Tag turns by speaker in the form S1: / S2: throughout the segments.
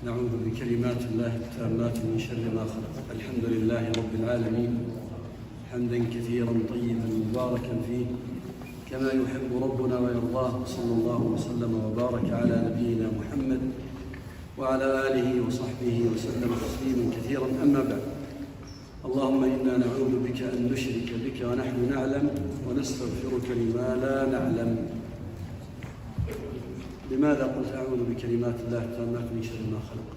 S1: نعوذ بكلمات الله التامات من شر ما خلق. الحمد لله رب العالمين حمدا كثيرا طيبا مباركا فيه كما يحب ربنا ويرضاه، صلى الله وسلم وبارك على نبينا محمد وعلى آله وصحبه وسلم تسليما كثيرا. أما بعد، اللهم إنا نعوذ بك أن نشرك بك ونحن نعلم ونستغفرك لما لا نعلم. لماذا قلت أعوذ بكلمات الله التامات من شر ما خلق؟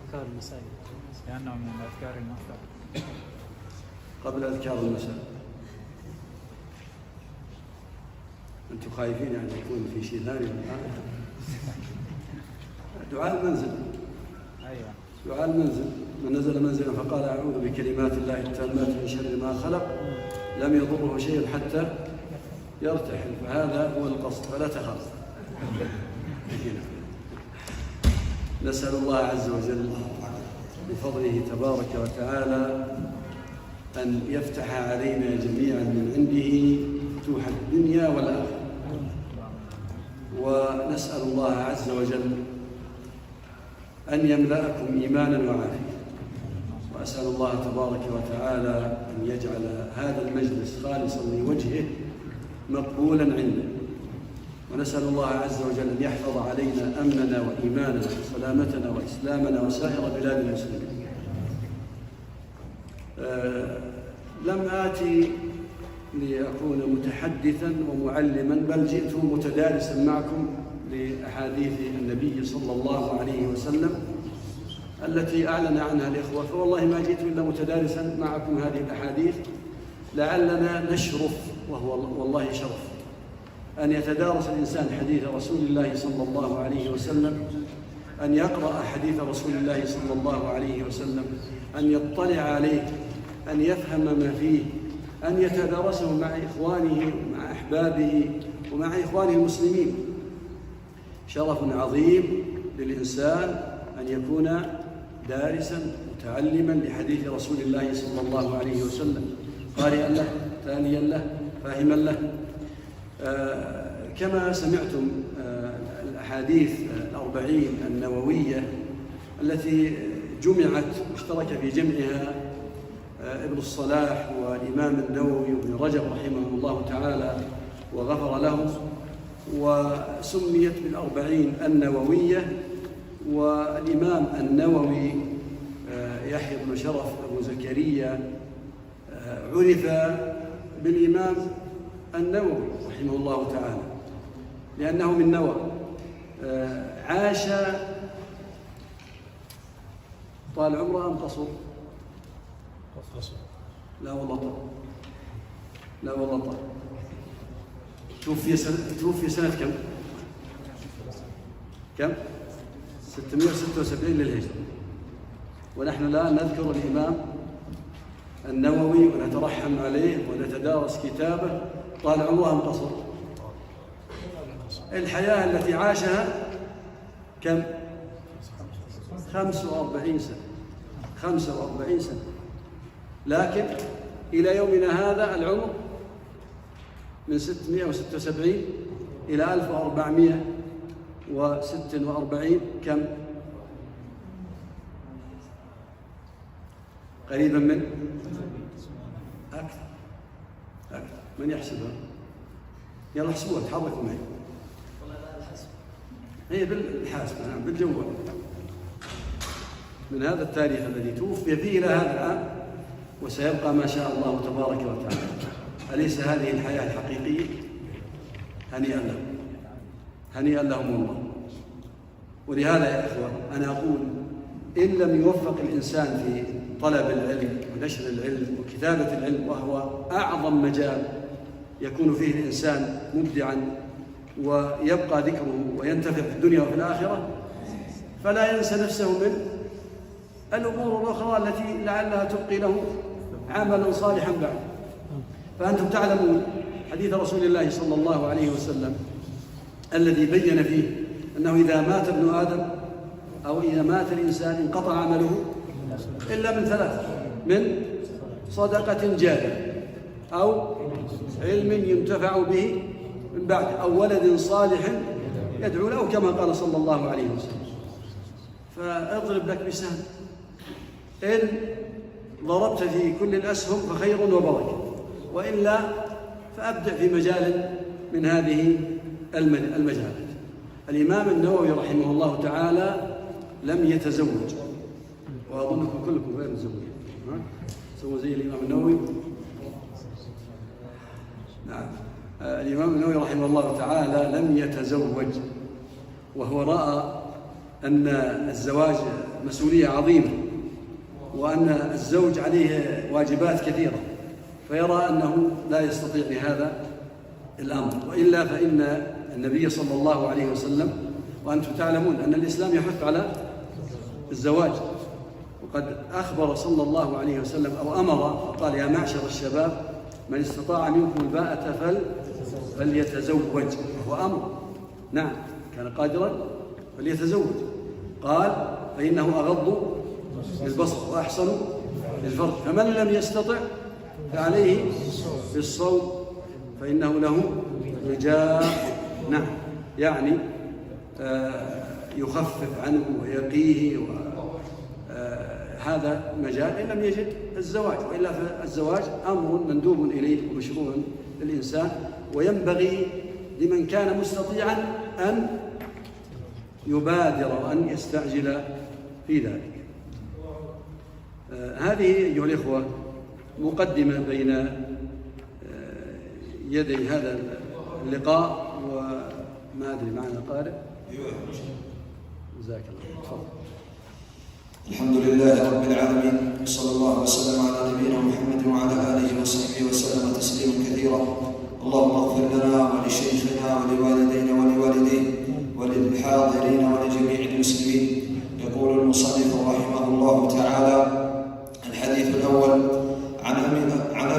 S2: أذكار المساء لأنه من الأذكار المؤثرة
S1: قبل أذكار المساء. أنتم خايفين يعني يكون في شيء ثاني؟ دعاء المنزل.
S2: أيوة،
S1: دعاء المنزل. من نزل منزلا فقال أعوذ بكلمات الله التامات من شر ما خلق لم يضره شيء حتى يرتحل، فهذا هو القصد، فلا تخاف. نسأل الله عز وجل بفضله تبارك وتعالى أن يفتح علينا جميعا من عنده فتوح الدنيا والآخرة، ونسأل الله عز وجل أن يملأكم إيمانا وعافية، وأسأل الله تبارك وتعالى أن يجعل هذا المجلس خالصا لوجهه مقبولا عنده، ونسأل الله عز وجل أن يحفظ علينا أمننا وإيماننا وسلامتنا وإسلامنا وسائر بلاد المسلمين. لم آتي لأكون متحدثا ومعلما، بل جئت متدارسا معكم لأحاديث النبي صلى الله عليه وسلم التي أعلن عنها الإخوة، فوالله ما جئت إلا متدارسا معكم هذه الأحاديث لعلنا نشرف، وهو والله شرف أن يتدارس الإنسان حديث رسول الله صلى الله عليه وسلم، أن يقرأ حديث رسول الله صلى الله عليه وسلم، أن يطلع عليه، أن يفهم ما فيه، أن يتدارسه مع إخوانه ومع أحبابه ومع إخوانه المسلمين. شرف عظيم للإنسان أن يكون دارسا متعلما لحديث رسول الله صلى الله عليه وسلم، قارئا له، تاليا له، فاهما له. كما سمعتم الأحاديث الأربعين النووية التي جمعت، اشترك في جمعها ابن الصلاح والإمام النووي وابن رجب رحمه الله تعالى وغفر له، وسميت بالأربعين النووية. والإمام النووي يحيى بن شرف أبو زكريا عرف بالإمام النووي رحمه الله تعالى لأنه من نوى. عاش طال عمره أم قصر؟ لا والله طال، لا والله طال. توفي سنة كم؟ 676 للهجرة، ونحن الآن نذكر الإمام النووي ونترحم عليه ونتدارس كتابه. طال عمره أم قصر؟ الحياة التي عاشها كم؟ 45 سنة. 45 سنة، لكن إلى يومنا هذا العمر من 676 إلى 1446 كم؟ قريبا من أكثر. من يحسبها؟ يلا احسبوها، تحركوا معي. هي بالحاسب، نعم، بالجوال. من هذا التاريخ الذي توفي فيه إلى هذا الآن، وسيبقى ما شاء الله تبارك وتعالى. أليس هذه الحياة الحقيقية؟ هنيئا لهم، هنيئا لهم والله. ولهذا يا إخوة أنا أقول إن لم يوفق الإنسان في طلب العلم ونشر العلم وكتابة العلم، وهو أعظم مجال يكون فيه الإنسان مبدعا ويبقى ذكره وينتفع في الدنيا وفي الآخرة، فلا ينسى نفسه من الأمور الأخرى التي لعلها تبقي له عملا صالحا بعد. فأنتم تعلمون حديث رسول الله صلى الله عليه وسلم الذي بين فيه أنه إذا مات ابن آدم أو إذا مات الإنسان انقطع عمله إلا من ثلاث: من صدقة جارية، أو علم ينتفع به من بعد، أو ولد صالح يدعو له، كما قال صلى الله عليه وسلم. فأضرب لك مثال: إن ضربت في كل الأسهم فخير وبركة، وإلا فأبدع في مجال من هذه المجالات. الإمام النووي رحمه الله تعالى لم يتزوج، وأظنكم كلكم غير متزوجين، سووا زي الإمام النووي. نعم، الإمام النووي رحمه الله تعالى لم يتزوج، وهو رأى أن الزواج مسؤولية عظيمة، وأن الزوج عليه واجبات كثيرة، فيرى أنه لا يستطيع بهذا الأمر. وإلا فإن النبي صلى الله عليه وسلم، وأنتم تعلمون أن الإسلام يحث على الزواج، وقد أخبر صلى الله عليه وسلم أو أمر قال: يا معشر الشباب من استطاع منكم الباءة فليتزوج. وهو أمر، نعم، كان قادرا فليتزوج. قال: فإنه أغض للبصر وأحسن للفرج، فمن لم يستطع فعليه بالصوم فإنه له وجاء. نعم، يعني يخفف عنه ويقيه، هذا مجال إن لم يجد الزواج. وإلا فالزواج أمر مندوب إليه ومشروع للإنسان، وينبغي لمن كان مستطيعا أن يبادر وأن يستعجل في ذلك. هذه أيها الإخوة مقدمة بين يدي هذا اللقاء، وما أدري معنا قارئ. جزاك الله، تفضل.
S3: الحمد لله رب العالمين، صلى الله وسلم على نبينا محمد وعلى آله وصحبه وسلم تسليما كثيرا. اللهم اغفر لنا ولشيخنا ولوالدينا ولوالديه وللحاضرين ولجميع المسلمين. يقول المصنف رحمه الله تعالى: الحديث الأول عن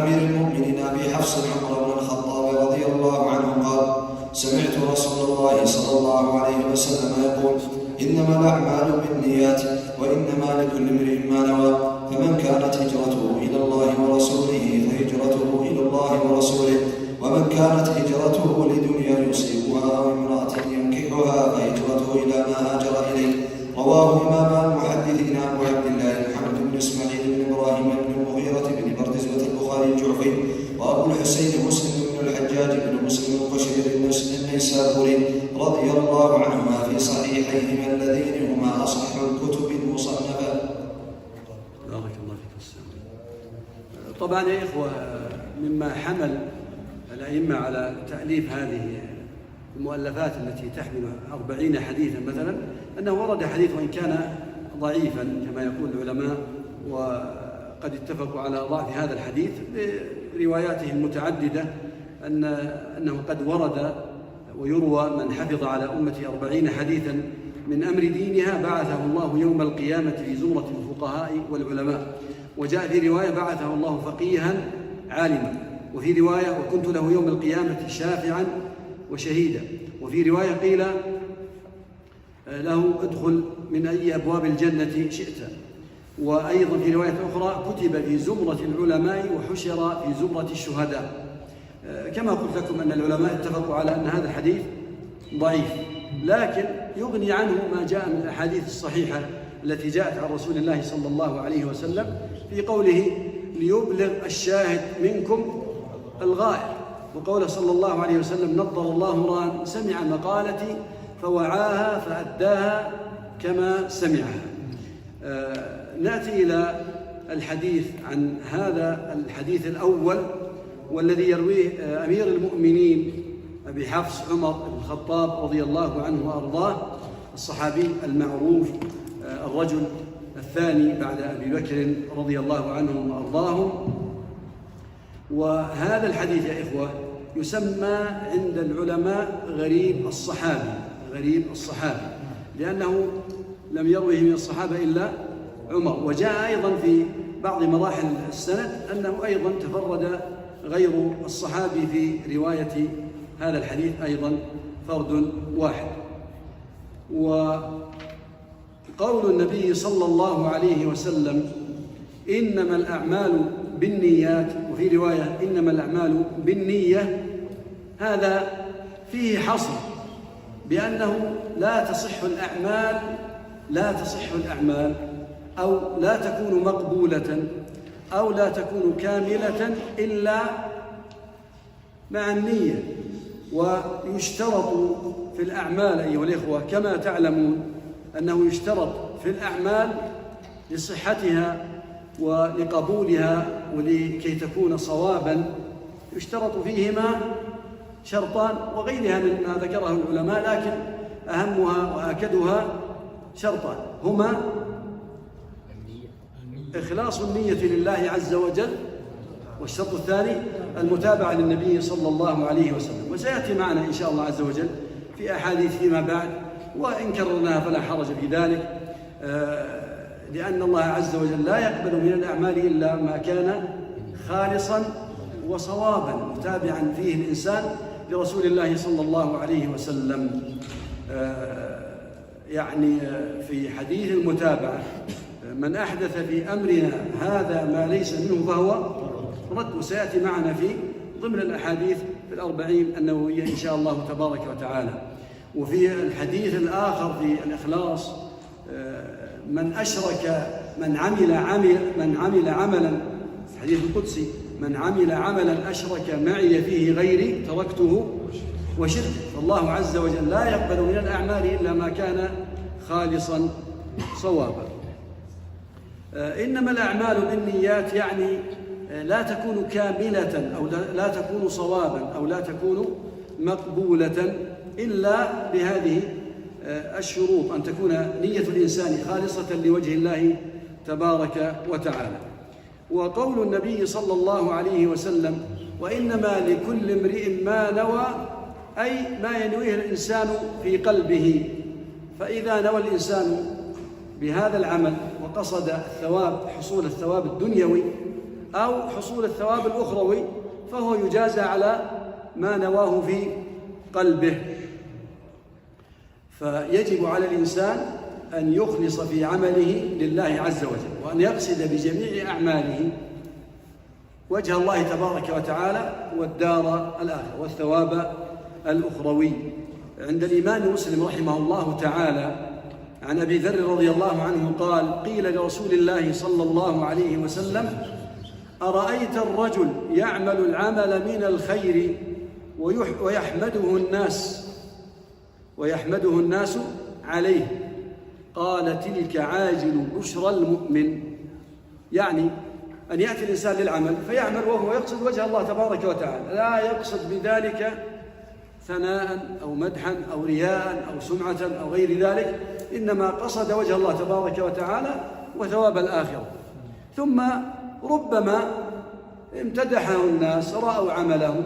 S3: أمير المؤمنين أبي حفص عمر بن الخطاب رضي الله عنه قال: سمعت رسول الله صلى الله عليه وسلم يقول: إنما الأعمال بالنيات وإنما لكل امرئ ما نوى، فمن كانت هجرته إلى الله ورسوله فهجرته إلى الله ورسوله، ومن كانت هجرته لدنيا يصيبها أو امرأة ينكحها فهجرته إلى ما هاجر إليه. رواه إمام المحدثين أبو عبد الله محمد بن إسماعيل بن إبراهيم بن المغيرة بن بردزبة البخاري الجعفي، وأبو الحسين مسلم بن الحجاج بن مسلم القشيري النيسابوري رضي الله عنهما في صحيحيهما اللذين هما أصح الكتب المصنفة.
S1: بارك الله فيك السلام. طبعا يا إخوة، مما حمل الأئمة على تأليف هذه المؤلفات التي تحمل 40 حديثا مثلا، أنه ورد حديث وإن كان ضعيفا كما يقول العلماء، وقد اتفقوا على ضعف هذا الحديث برواياته المتعددة، أنه قد ورد ويروى من حفظ على أمتي 40 حديثا من أمر دينها بعثه الله يوم القيامة في زمرة الفقهاء والعلماء. وجاء في رواية: بعثه الله فقيها عالما. وفي رواية: وكنت له يوم القيامة شافعا وشهيدا. وفي رواية قيل له: ادخل من أي أبواب الجنة شئت. وأيضا في رواية أخرى: كتب في زمرة العلماء وحشر في زمرة الشهداء. كما قلت لكم أن العلماء اتفقوا على أن هذا الحديث ضعيف، لكن يغني عنه ما جاء من الأحاديث الصحيحة التي جاءت عن رسول الله صلى الله عليه وسلم في قوله: ليبلغ الشاهد منكم الغائب. وقوله صلى الله عليه وسلم: نضر الله امرأ سمع مقالتي فوعاها فأداها كما سمعها. نأتي إلى الحديث عن هذا الحديث الأول، والذي يرويه أمير المؤمنين أبي حفص عمر بن الخطاب رضي الله عنه وأرضاه، الصحابي المعروف، الرجل الثاني بعد أبي بكر رضي الله عنهم وأرضاهم. وهذا الحديث يا إخوة يسمى عند العلماء غريب الصحابي، غريب الصحابي، لأنه لم يروه من الصحابة إلا عمر. وجاء أيضا في بعض مراحل السند أنه أيضا تفرد غير الصحابي في رواية هذا الحديث أيضا فرد واحد. وقول النبي صلى الله عليه وسلم إنما الأعمال بالنيات، وفي رواية إنما الأعمال بالنية، هذا فيه حصر بأنه لا تصح الأعمال أو لا تكون مقبولة أو لا تكون كاملة إلا مع النية. ويشترط في الأعمال أيها الإخوة كما تعلمون أنه يشترط في الأعمال لصحتها ولقبولها ولكي تكون صوابا، يشترط فيهما شرطان وغيرها مما ذكره العلماء، لكن أهمها وأكدها شرطان هما إخلاص النية لله عز وجل، والشرط الثاني المتابعة للنبي صلى الله عليه وسلم. وسيأتي معنا إن شاء الله عز وجل في أحاديث فيما بعد، وإن كررناها فلا حرج في ذلك، لأن الله عز وجل لا يقبل من الأعمال إلا ما كان خالصا وصوابا متابعا فيه الإنسان لرسول الله صلى الله عليه وسلم. يعني في حديث المتابعة من أحدث في أمرنا هذا ما ليس منه فهو رد، وسيأتي معنا في ضمن الأحاديث في الأربعين النووية إن شاء الله تبارك وتعالى. وفي الحديث الآخر في الإخلاص من أشرك من عمل عملا، الحديث القدسي، من عمل عملا أشرك معي فيه غيري تركته وشركه. فالله عز وجل لا يقبل من الأعمال إلا ما كان خالصا صوابا. إنما الأعمال بالنيات يعني لا تكون كاملة أو لا تكون صوابا أو لا تكون مقبولة إلا بهذه الشروط، أن تكون نية الإنسان خالصة لوجه الله تبارك وتعالى. وقول النبي صلى الله عليه وسلم وإنما لكل امرئ ما نوى، أي ما ينويه الإنسان في قلبه. فإذا نوى الإنسان بهذا العمل وقصد الثواب، حصول الثواب الدنيوي أو حصول الثواب الأخروي، فهو يجازى على ما نواه في قلبه. فيجب على الإنسان أن يخلص في عمله لله عز وجل، وأن يقصد بجميع أعماله وجه الله تبارك وتعالى والدار الآخرة والثواب الأخروي. عند الإمام مسلم رحمه الله تعالى عن أبي ذر رضي الله عنه قال قيل لرسول الله صلى الله عليه وسلم أرأيت الرجل يعمل العمل من الخير ويحمده الناس عليه، قال تلك عاجل بشرى المؤمن. يعني أن يأتي الإنسان للعمل فيعمل وهو يقصد وجه الله تبارك وتعالى، لا يقصد بذلك ثناء أو مدحا أو رياء أو سمعة أو غير ذلك، إنما قصد وجه الله تبارك وتعالى وثواب الآخرة. ثم ربما امتدحه الناس، رأوا عمله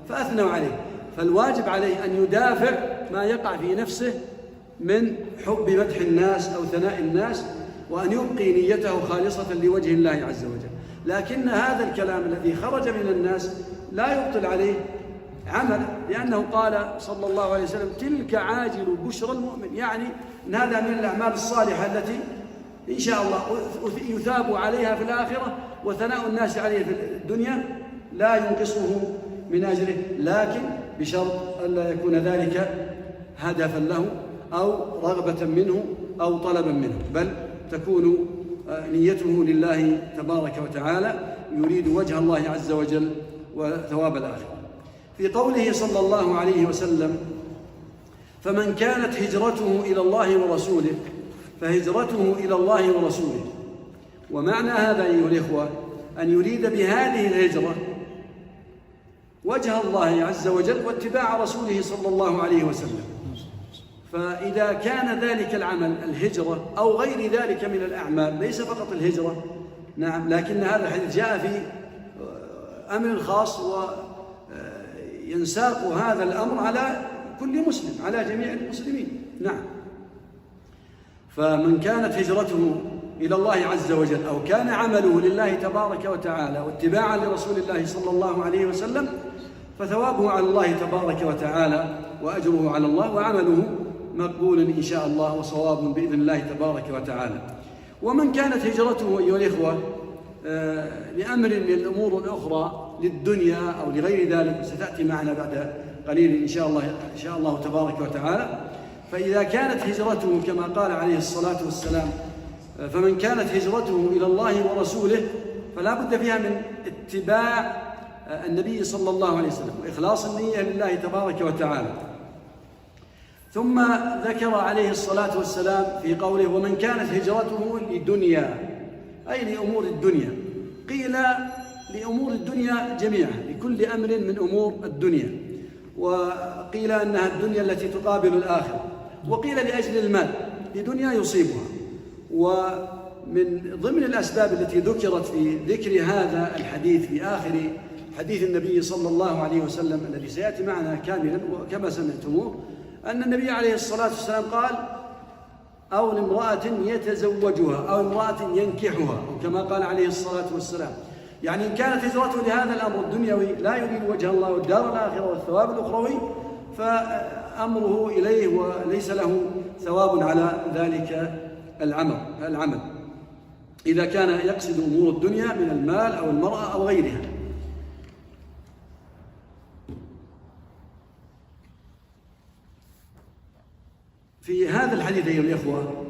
S1: فأثنوا عليه، فالواجب عليه أن يدافع ما يقع في نفسه من حب مدح الناس أو ثناء الناس، وأن يبقي نيته خالصة لوجه الله عز وجل. لكن هذا الكلام الذي خرج من الناس لا يبطل عليه عمل، لأنه قال صلى الله عليه وسلم تلك عاجل بشرى المؤمن، يعني أن هذا من الأعمال الصالحة التي إن شاء الله يثاب عليها في الآخرة، وثناء الناس عليه في الدنيا لا ينقصه من أجره، لكن بشرط ألا يكون ذلك هدفا له أو رغبة منه أو طلبا منه، بل تكون نيته لله تبارك وتعالى، يريد وجه الله عز وجل وثواب الآخرة. في قوله صلى الله عليه وسلم فمن كانت هجرته إلى الله ورسوله فهجرته إلى الله ورسوله، ومعنى هذا أيها الإخوة أن يريد بهذه الهجرة وجه الله عز وجل واتباع رسوله صلى الله عليه وسلم. فإذا كان ذلك العمل الهجرة أو غير ذلك من الأعمال، ليس فقط الهجرة، نعم، لكن هذا الحديث جاء في أمر خاص وينساق هذا الأمر على كل مسلم، على جميع المسلمين، نعم. فمن كانت هجرته إلى الله عز وجل أو كان عمله لله تبارك وتعالى واتباعا لرسول الله صلى الله عليه وسلم فثوابه على الله تبارك وتعالى وأجره على الله وعمله مقبول إن شاء الله وصواب بإذن الله تبارك وتعالى. ومن كانت هجرته أيها الإخوة لأمر من الأمور الأخرى للدنيا أو لغير ذلك ستأتي معنا بعد قليل إن شاء الله تبارك وتعالى. فإذا كانت هجرته كما قال عليه الصلاة والسلام فمن كانت هجرته إلى الله ورسوله فلا بد فيها من اتباع النبي صلى الله عليه وسلم وإخلاص النية لله تبارك وتعالى. ثم ذكر عليه الصلاة والسلام في قوله ومن كانت هجرته لدنيا أي لأمور الدنيا، قيل لأمور الدنيا جميعا لكل أمر من أمور الدنيا، وقيل أنها الدنيا التي تقابل الآخرة، وقيل لأجل المال لدنيا يصيبها. ومن ضمن الأسباب التي ذكرت في ذكر هذا الحديث في آخر حديث النبي صلى الله عليه وسلم الذي سيأتي معنا كاملا وكما سمعتموه أن النبي عليه الصلاة والسلام قال أو لامرأة يتزوجها أو امرأة ينكحها، وكما قال عليه الصلاة والسلام يعني إن كانت هجرته لهذا الأمر الدنيوي لا يريد وجه الله والدار الآخرة والثواب الأخروي فأمره إليه وليس له ثواب على ذلك العمل إذا كان يقصد أمور الدنيا من المال أو المرأة أو غيرها. في هذا الحديث أيها الإخوة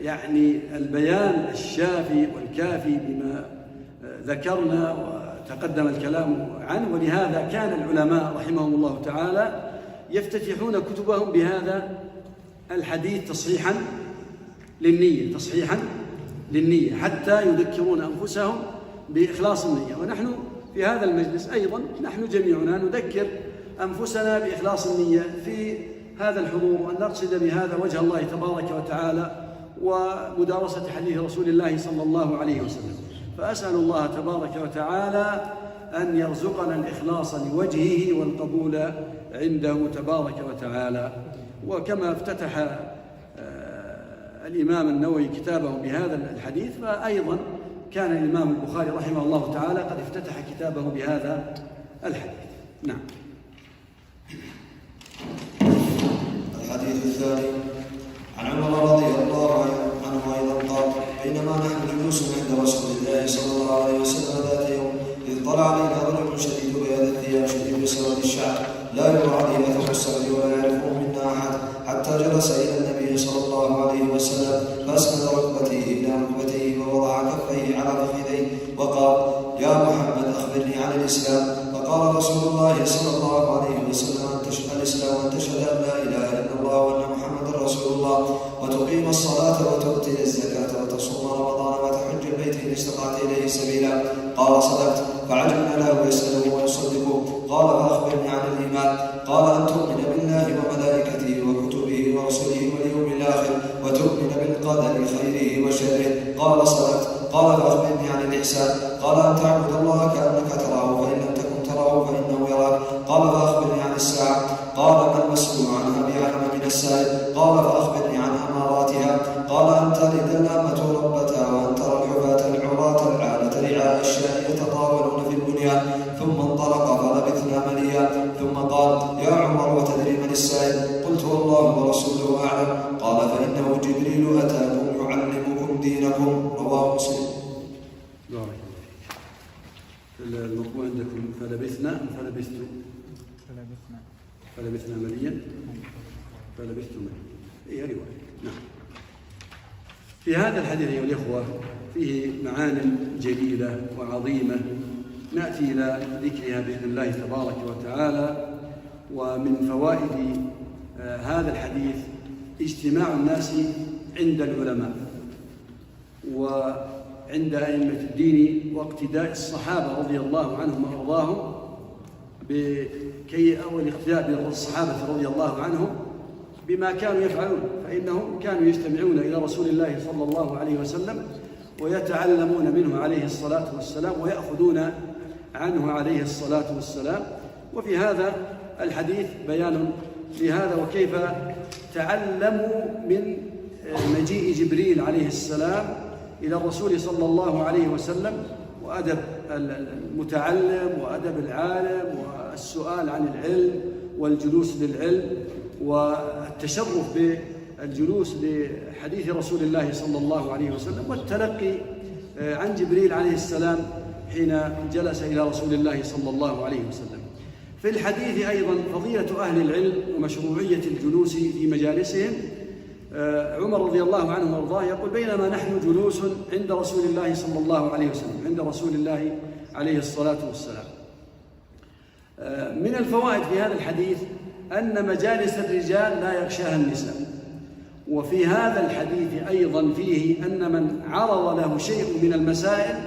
S1: يعني البيان الشافي والكافي بما ذكرنا وتقدم الكلام عنه، ولهذا كان العلماء رحمهم الله تعالى يفتتحون كتبهم بهذا الحديث تصحيحا للنية حتى يذكرون أنفسهم بإخلاص النية. ونحن في هذا المجلس أيضا نحن جميعنا نذكر أنفسنا بإخلاص النية في هذا الحضور وأن نقصد بهذا وجه الله تبارك وتعالى ومدارسة حديث رسول الله صلى الله عليه وسلم. فأسأل الله تبارك وتعالى أن يرزقنا الإخلاص لوجهه والقبول عنده تبارك وتعالى. وكما افتتح الإمام النووي كتابه بهذا الحديث فأيضا كان الإمام البخاري رحمه الله تعالى قد افتتح كتابه بهذا الحديث. نعم.
S3: الحديث الثاني عن عمر رضي الله عنه أيضا قال بينما نحن جلوس عند رسول الله صلى الله عليه وسلم ذات يوم إذ طلع علينا رجل شديد بياض الثياب شديد سواد الشعر لا يرى عليه أثر السفر ولا يعرفه منا أحد حتى جلس إلى النبي صلى الله عليه وسلم فأسند ركبتيه إلى ركبتيه ووضع كفيه على فخذيه وقال يا محمد أخبرني عن الإسلام. فقال رسول الله صلى الله عليه وسلم الإسلام أن تشهد أن لا إله إلا الله وأن محمدا رسول الله وتقيم الصلاة وتؤتي الزكاة وتصوم رمضان وتحج البيت إن استطعت إليه سبيلا. قال صدقت. فعجبنا له يسأله ويصدقه. قال فأخبرني عن الإيمان. قال أن تؤمن بالله وملائكته وكتبه ورسله واليوم الآخر وتؤمن بالقدر خيره وشره. قال صدقت. قال فأخبرني عن الإحسان. قال أن تعبد الله كأنك تراه فإن لم تكن تراه فإنه يراك. قال فأخبرني عن الساعة. قال ما المسؤول عنها بأعلم من السائل. قال فأخبرني عن أماراتها. قال أن تلد الأمة ربتها وأن ترى الحفاة العراة العالة رعاء الشاة يتطاولون في البنيان. ثم انطلق فلبثنا مليا ثم قال يا عمر وتدري من السائل؟ قلت والله ورسوله أعلم. قال فإنه جبريل أتاكم يعلمكم دينكم. رواه مسلم.
S1: المطبوع عندكم فلبثنا مليا فلبثت مليا أي رواية. نعم. في هذا الحديث أيها الإخوة فيه معان جليلة وعظيمة نأتي إلى ذكرها بإذن الله تبارك وتعالى. ومن فوائد هذا الحديث اجتماع الناس عند العلماء وعند أئمة الدين واقتداء الصحابة رضي الله عنهم وأرضاهم والاقتداء بالصحابة رضي الله عنهم بما كانوا يفعلون، فإنهم كانوا يجتمعون إلى رسول الله صلى الله عليه وسلم ويتعلمون منه عليه الصلاة والسلام ويأخذون عنه عليه الصلاة والسلام. وفي هذا الحديث بيان لهذا وكيف تعلموا من مجيء جبريل عليه السلام إلى الرسول صلى الله عليه وسلم، وأدب المتعلم وأدب العالم والسؤال عن العلم والجلوس للعلم والتشرف بالجلوس لحديث رسول الله صلى الله عليه وسلم، والتلقي عن جبريل عليه السلام حين جلس إلى رسول الله صلى الله عليه وسلم. في الحديث أيضا فضيلة أهل العلم ومشروعية الجلوس في مجالسهم. عمر رضي الله عنه وارضاه يقول: بينما نحن جلوس عند رسول الله صلى الله عليه وسلم، عند رسول الله عليه الصلاة والسلام. من الفوائد في هذا الحديث أن مجالس الرجال لا يغشاها النساء. وفي هذا الحديث أيضا فيه أن من عرض له شيء من المسائل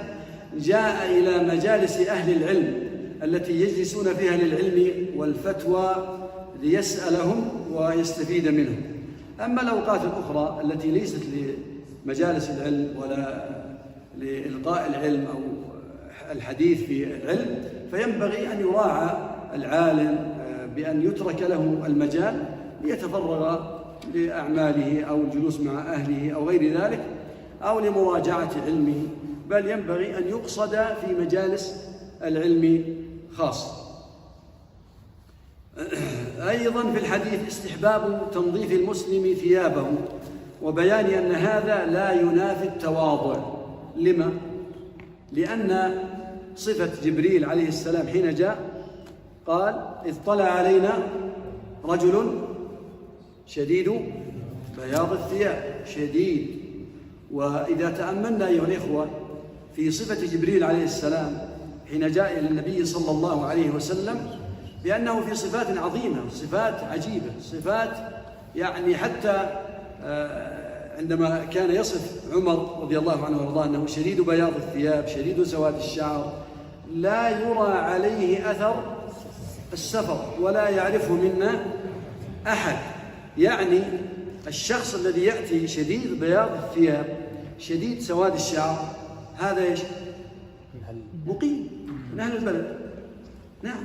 S1: جاء إلى مجالس أهل العلم التي يجلسون فيها للعلم والفتوى ليسألهم ويستفيد منهم. أما الأوقات الأخرى التي ليست لمجالس العلم ولا لإلقاء العلم أو الحديث في العلم، فينبغي أن يراعى العالم بأن يترك له المجال ليتفرغ لأعماله أو الجلوس مع أهله أو غير ذلك، أو لمراجعة علمه، بل ينبغي أن يقصد في مجالس العلم خاصة. أيضا في الحديث استحباب تنظيف المسلم ثيابه، وبيان أن هذا لا ينافي التواضع. لما؟ لأن صفة جبريل عليه السلام حين جاء قال: إذ طلع علينا رجل شديد بياض الثياب، شديد. وإذا تأملنا أيها الإخوة في صفة جبريل عليه السلام حين جاء إلى النبي صلى الله عليه وسلم، بأنه في صفات عظيمة، صفات عجيبة، صفات يعني حتى عندما كان يصف عمر رضي الله عنه وارضاه أنه شديد بياض الثياب شديد سواد الشعر، لا يرى عليه أثر السفر ولا يعرفه منا أحد. يعني الشخص الذي يأتي شديد بياض الثياب شديد سواد الشعر هذا ايش؟ مقيم من أهل البلد. نعم،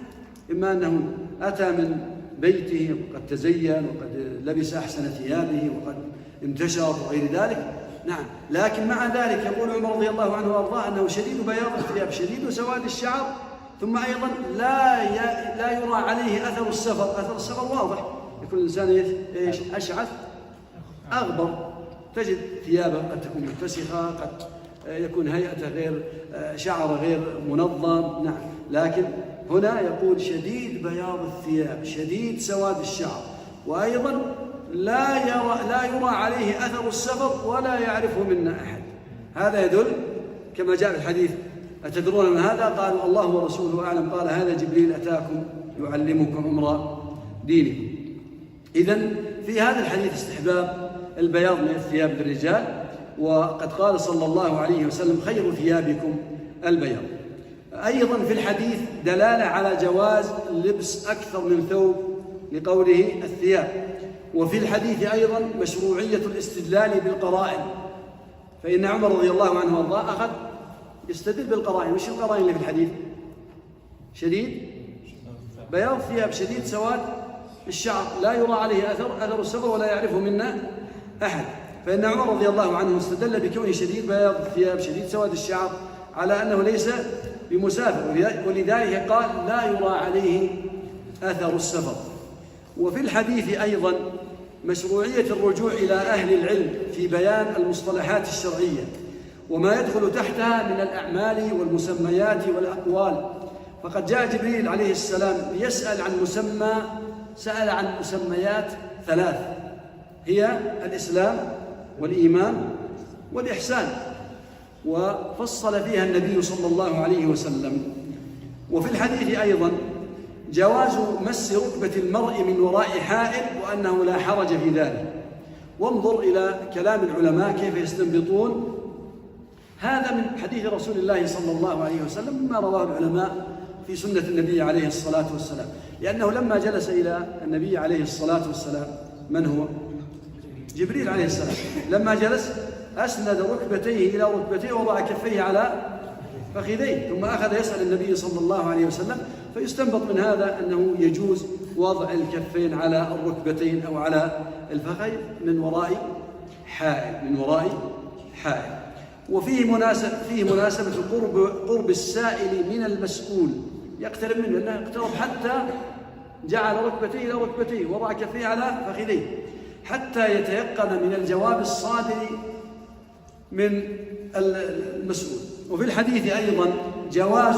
S1: إما أنه أتى من بيته وقد تزين وقد لبس أحسن ثيابه وقد انتشر وغير ذلك، نعم، لكن مع ذلك يقول عمر رضي الله عنه وارضاه أنه شديد بياض الثياب شديد سواد الشعر، ثم أيضا لا يرى عليه أثر السفر. أثر السفر واضح، يكون الإنسان ايش؟ أشعث أغبر، تجد ثيابه قد تكون متسخة، قد يكون هيئته غير، شعره غير منظم، نعم، لكن هنا يقول شديد بياض الثياب شديد سواد الشعر، وأيضا لا يرى عليه أثر السفر ولا يعرفه منا أحد. هذا يدل كما جاء في الحديث: أتدرون من هذا؟ قالوا: الله ورسوله أعلم. قال: هذا جبريل أتاكم يعلمكم أمر دينكم. إذن في هذا الحديث استحباب البياض من الثياب للرجال، وقد قال صلى الله عليه وسلم: خير ثيابكم البياض. أيضا في الحديث دلالة على جواز لبس أكثر من ثوب لقوله الثياب. وفي الحديث أيضا مشروعية الاستدلال بالقرائن، فإن عمر رضي الله عنه وارضاه أخذ يستدل بالقرائن. وش القرائن اللي في الحديث؟ شديد بياض ثياب شديد سواد الشعر، لا يرى عليه أثر السفر ولا يعرفه منا أحد. فإن عمر رضي الله عنه استدل بكونه شديد بياض الثياب شديد سواد الشعر على أنه ليس بمسافر، ولذلك قال: لا يرى عليه أثر السفر. وفي الحديث أيضا مشروعية الرجوع إلى أهل العلم في بيان المصطلحات الشرعية وما يدخل تحتها من الأعمال والمسميات والأقوال. فقد جاء جبريل عليه السلام ليسأل عن مسمى، سأل عن مسميات 3 هي الإسلام والإيمان والإحسان، وفصل فيها النبي صلى الله عليه وسلم. وفي الحديث أيضا جواز مس ركبة المرء من وراء حائل وأنه لا حرج في ذلك. وانظر إلى كلام العلماء كيف يستنبطون هذا من حديث رسول الله صلى الله عليه وسلم مما رواه العلماء في سنة النبي عليه الصلاة والسلام. لأنه لما جلس إلى النبي عليه الصلاة والسلام، من هو؟ جبريل عليه السلام. لما جلس أسند ركبتيه إلى ركبتيه ووضع كفيه على فخذيه، ثم أخذ يسأل النبي صلى الله عليه وسلم. فيستنبط من هذا أنه يجوز وضع الكفين على الركبتين أو على الفخذ من وراء حائل، من وراء حائل. وفيه مناسبة قرب السائل من المسؤول، يقترب منه، لأنه اقترب حتى جعل ركبتيه إلى ركبتيه، وضع كفيه على فخذيه، حتى يتيقن من الجواب الصادر من المسؤول. وفي الحديث أيضا جواز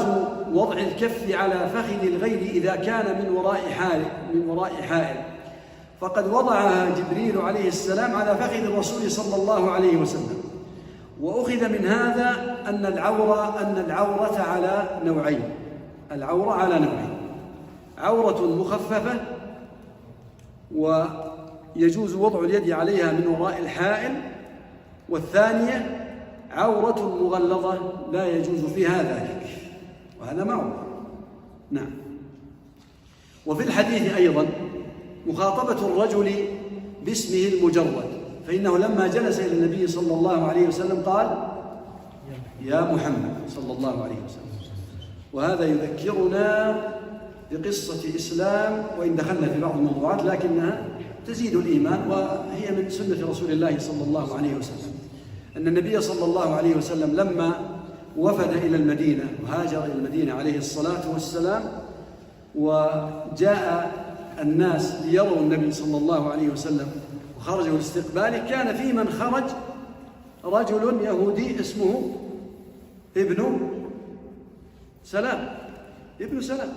S1: وضع الكف على فخذ الغير إذا كان من وراء حائل، فقد وضعها جبريل عليه السلام على فخذ الرسول صلى الله عليه وسلم. وأخذ من هذا أن العورة على نوعين، عورة مخففة ويجوز وضع اليد عليها من وراء الحائل، والثانية عورة مغلظة لا يجوز فيها ذلك، وهذا معروف. نعم. وفي الحديث أيضا مخاطبة الرجل باسمه المجرد، فإنه لما جلس إلى النبي صلى الله عليه وسلم قال يا محمد صلى الله عليه وسلم. وهذا يذكرنا بقصة إسلام، وإن دخلنا في بعض الموضوعات لكنها تزيد الإيمان، وهي من سنة رسول الله صلى الله عليه وسلم، أن النبي صلى الله عليه وسلم لما وفد إلى المدينة وهاجر إلى المدينة عليه الصلاة والسلام، وجاء الناس ليروا النبي صلى الله عليه وسلم وخرجوا لاستقباله، كان في من خرج رجل يهودي اسمه ابن سلام،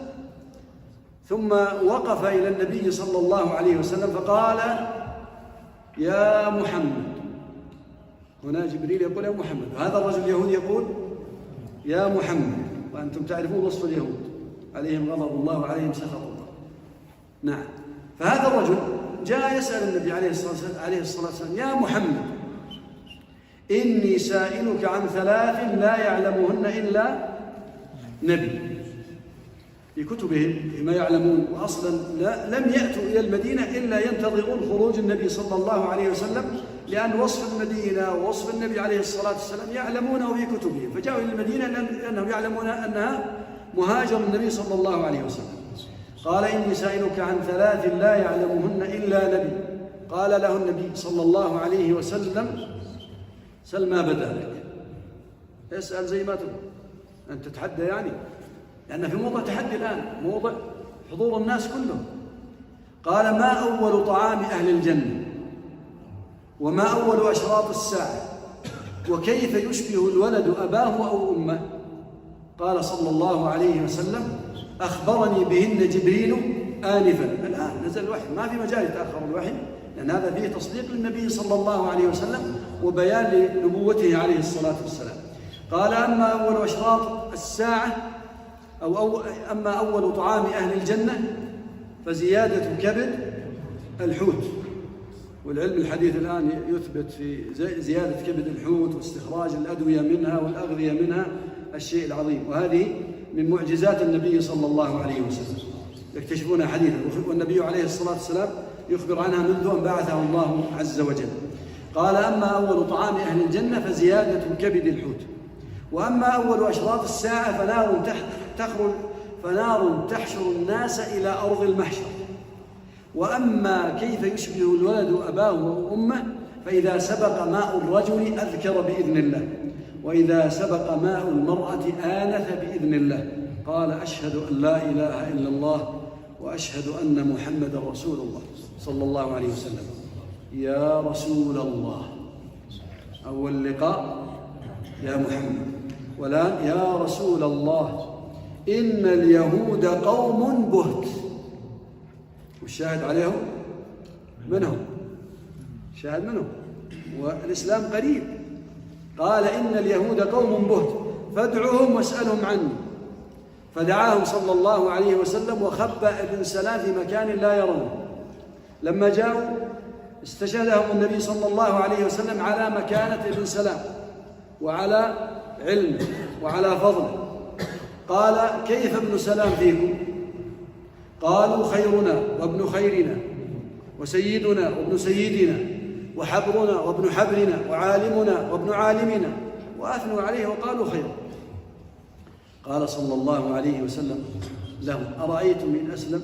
S1: ثم وقف إلى النبي صلى الله عليه وسلم فقال يا محمد. هنا جبريل يقول يا محمد، وهذا الرجل اليهودي يقول يا محمد، وأنتم تعرفون وصف اليهود، عليهم غضب الله وعليهم سخط الله. نعم. فهذا الرجل جاء يسأل النبي عليه الصلاة والسلام يا محمد إني سائلك عن 3 لا يعلمهن إلا نبي. في كتبهم فيما يعلمون، وأصلا لم يأتوا إلى المدينة إلا ينتظرون خروج النبي صلى الله عليه وسلم، لأن وصف المدينة ووصف النبي عليه الصلاة والسلام يعلمونه في كتبهم، فجاءوا إلى المدينة لأنهم يعلمون أنها مهاجر النبي صلى الله عليه وسلم. قال إني سائلك عن 3 لا يعلمهن إلا نبي. قال له النبي صلى الله عليه وسلم سل ما بدا لك، اسأل زي ما تبغى، أنت تتحدى يعني، لأن في موضع تحدي الآن، موضع حضور الناس كلهم. قال ما أول طعام أهل الجنة، وما أول أشراط الساعة، وكيف يشبه الولد أباه أو أمه؟ قال صلى الله عليه وسلم أخبرني بهن جبريل آنفا. الآن نزل الوحي، ما في مجال يتأخر الوحي، لأن هذا فيه تصديق للنبي صلى الله عليه وسلم وبيان لنبوته عليه الصلاة والسلام. قال أما أول أشراط الساعة أما أول طعام أهل الجنة فزيادة كبد الحوت. والعلم الحديث الآن يثبت في زيادة كبد الحوت واستخراج الأدوية منها والأغذية منها الشيء العظيم، وهذه من معجزات النبي صلى الله عليه وسلم يكتشفون حديثا، والنبي عليه الصلاة والسلام يخبر عنها منذ أن بعثه الله عز وجل. قال أما أول طعام أهل الجنة فزيادة كبد الحوت، وأما أول أشراط الساعة فنار تحشر الناس إلى أرض المحشر. وأما كيف يشبه الولد أباه وأمه فإذا سبق ماء الرجل أذكر بإذن الله، وإذا سبق ماء المرأة آنث بإذن الله. قال أشهد أن لا إله إلا الله وأشهد أن محمد رسول الله صلى الله عليه وسلم. يا رسول الله، أول لقاء يا محمد، والآن يا رسول الله إن اليهود قوم بهت. والشاهد عليهم منهم، شاهد منهم، والإسلام قريب. قال إن اليهود قوم بهت فادعوهم واسألهم عني. فدعاهم صلى الله عليه وسلم وخبأ ابن سلام في مكان لا يرونه. لما جاءوا استشهدهم النبي صلى الله عليه وسلم على مكانة ابن سلام وعلى علمه وعلى فضله. قال كيف ابن سلام فيكم؟ قالوا خيرنا وابن خيرنا وسيدنا وابن سيدنا وحبرنا وابن حبرنا وعالمنا وابن عالمنا، وأثنوا عليه وقالوا خير. قال صلى الله عليه وسلم لهم أرأيتم إن أسلم؟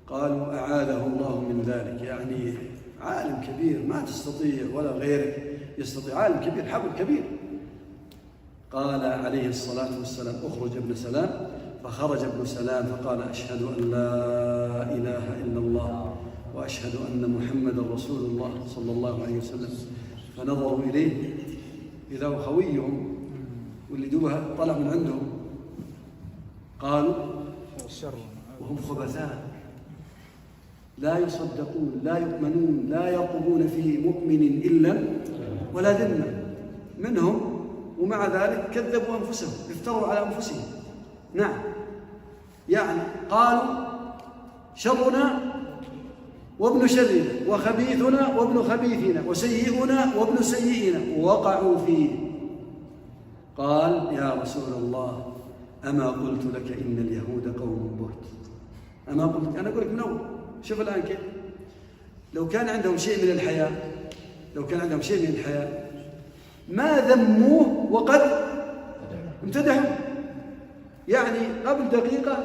S1: قالوا أعاذه الله من ذلك، يعني عالم كبير ما تستطيع ولا غيرك يستطيع، عالم كبير حبر كبير. قال عليه الصلاة والسلام: اخرج ابن سلام. فخرج ابن سلام فقال: أشهد أن لا إله إلا الله وأشهد أن محمدا رسول الله صلى الله عليه وسلم. فنظروا إليه إذا هو خويهم واللي دوبها طلع من عندهم. قالوا وهم خبثاء لا يصدقون لا يؤمنون لا يرقبون في مؤمن إلا ولا ذمة منهم، ومع ذلك كذبوا أنفسهم، افتروا على أنفسهم. نعم، يعني قالوا شرنا وابن شرنا وخبيثنا وابن خبيثنا وسيئنا وابن سيئنا، ووقعوا فيه. قال: يا رسول الله، أما قلت لك إن اليهود قوم بهت؟ أما قلت؟ أنا أقول لك من أول. شوف الآن كيف لو كان عندهم شيء من الحياة، ما ذموه وقد امتدحوا. يعني قبل دقيقة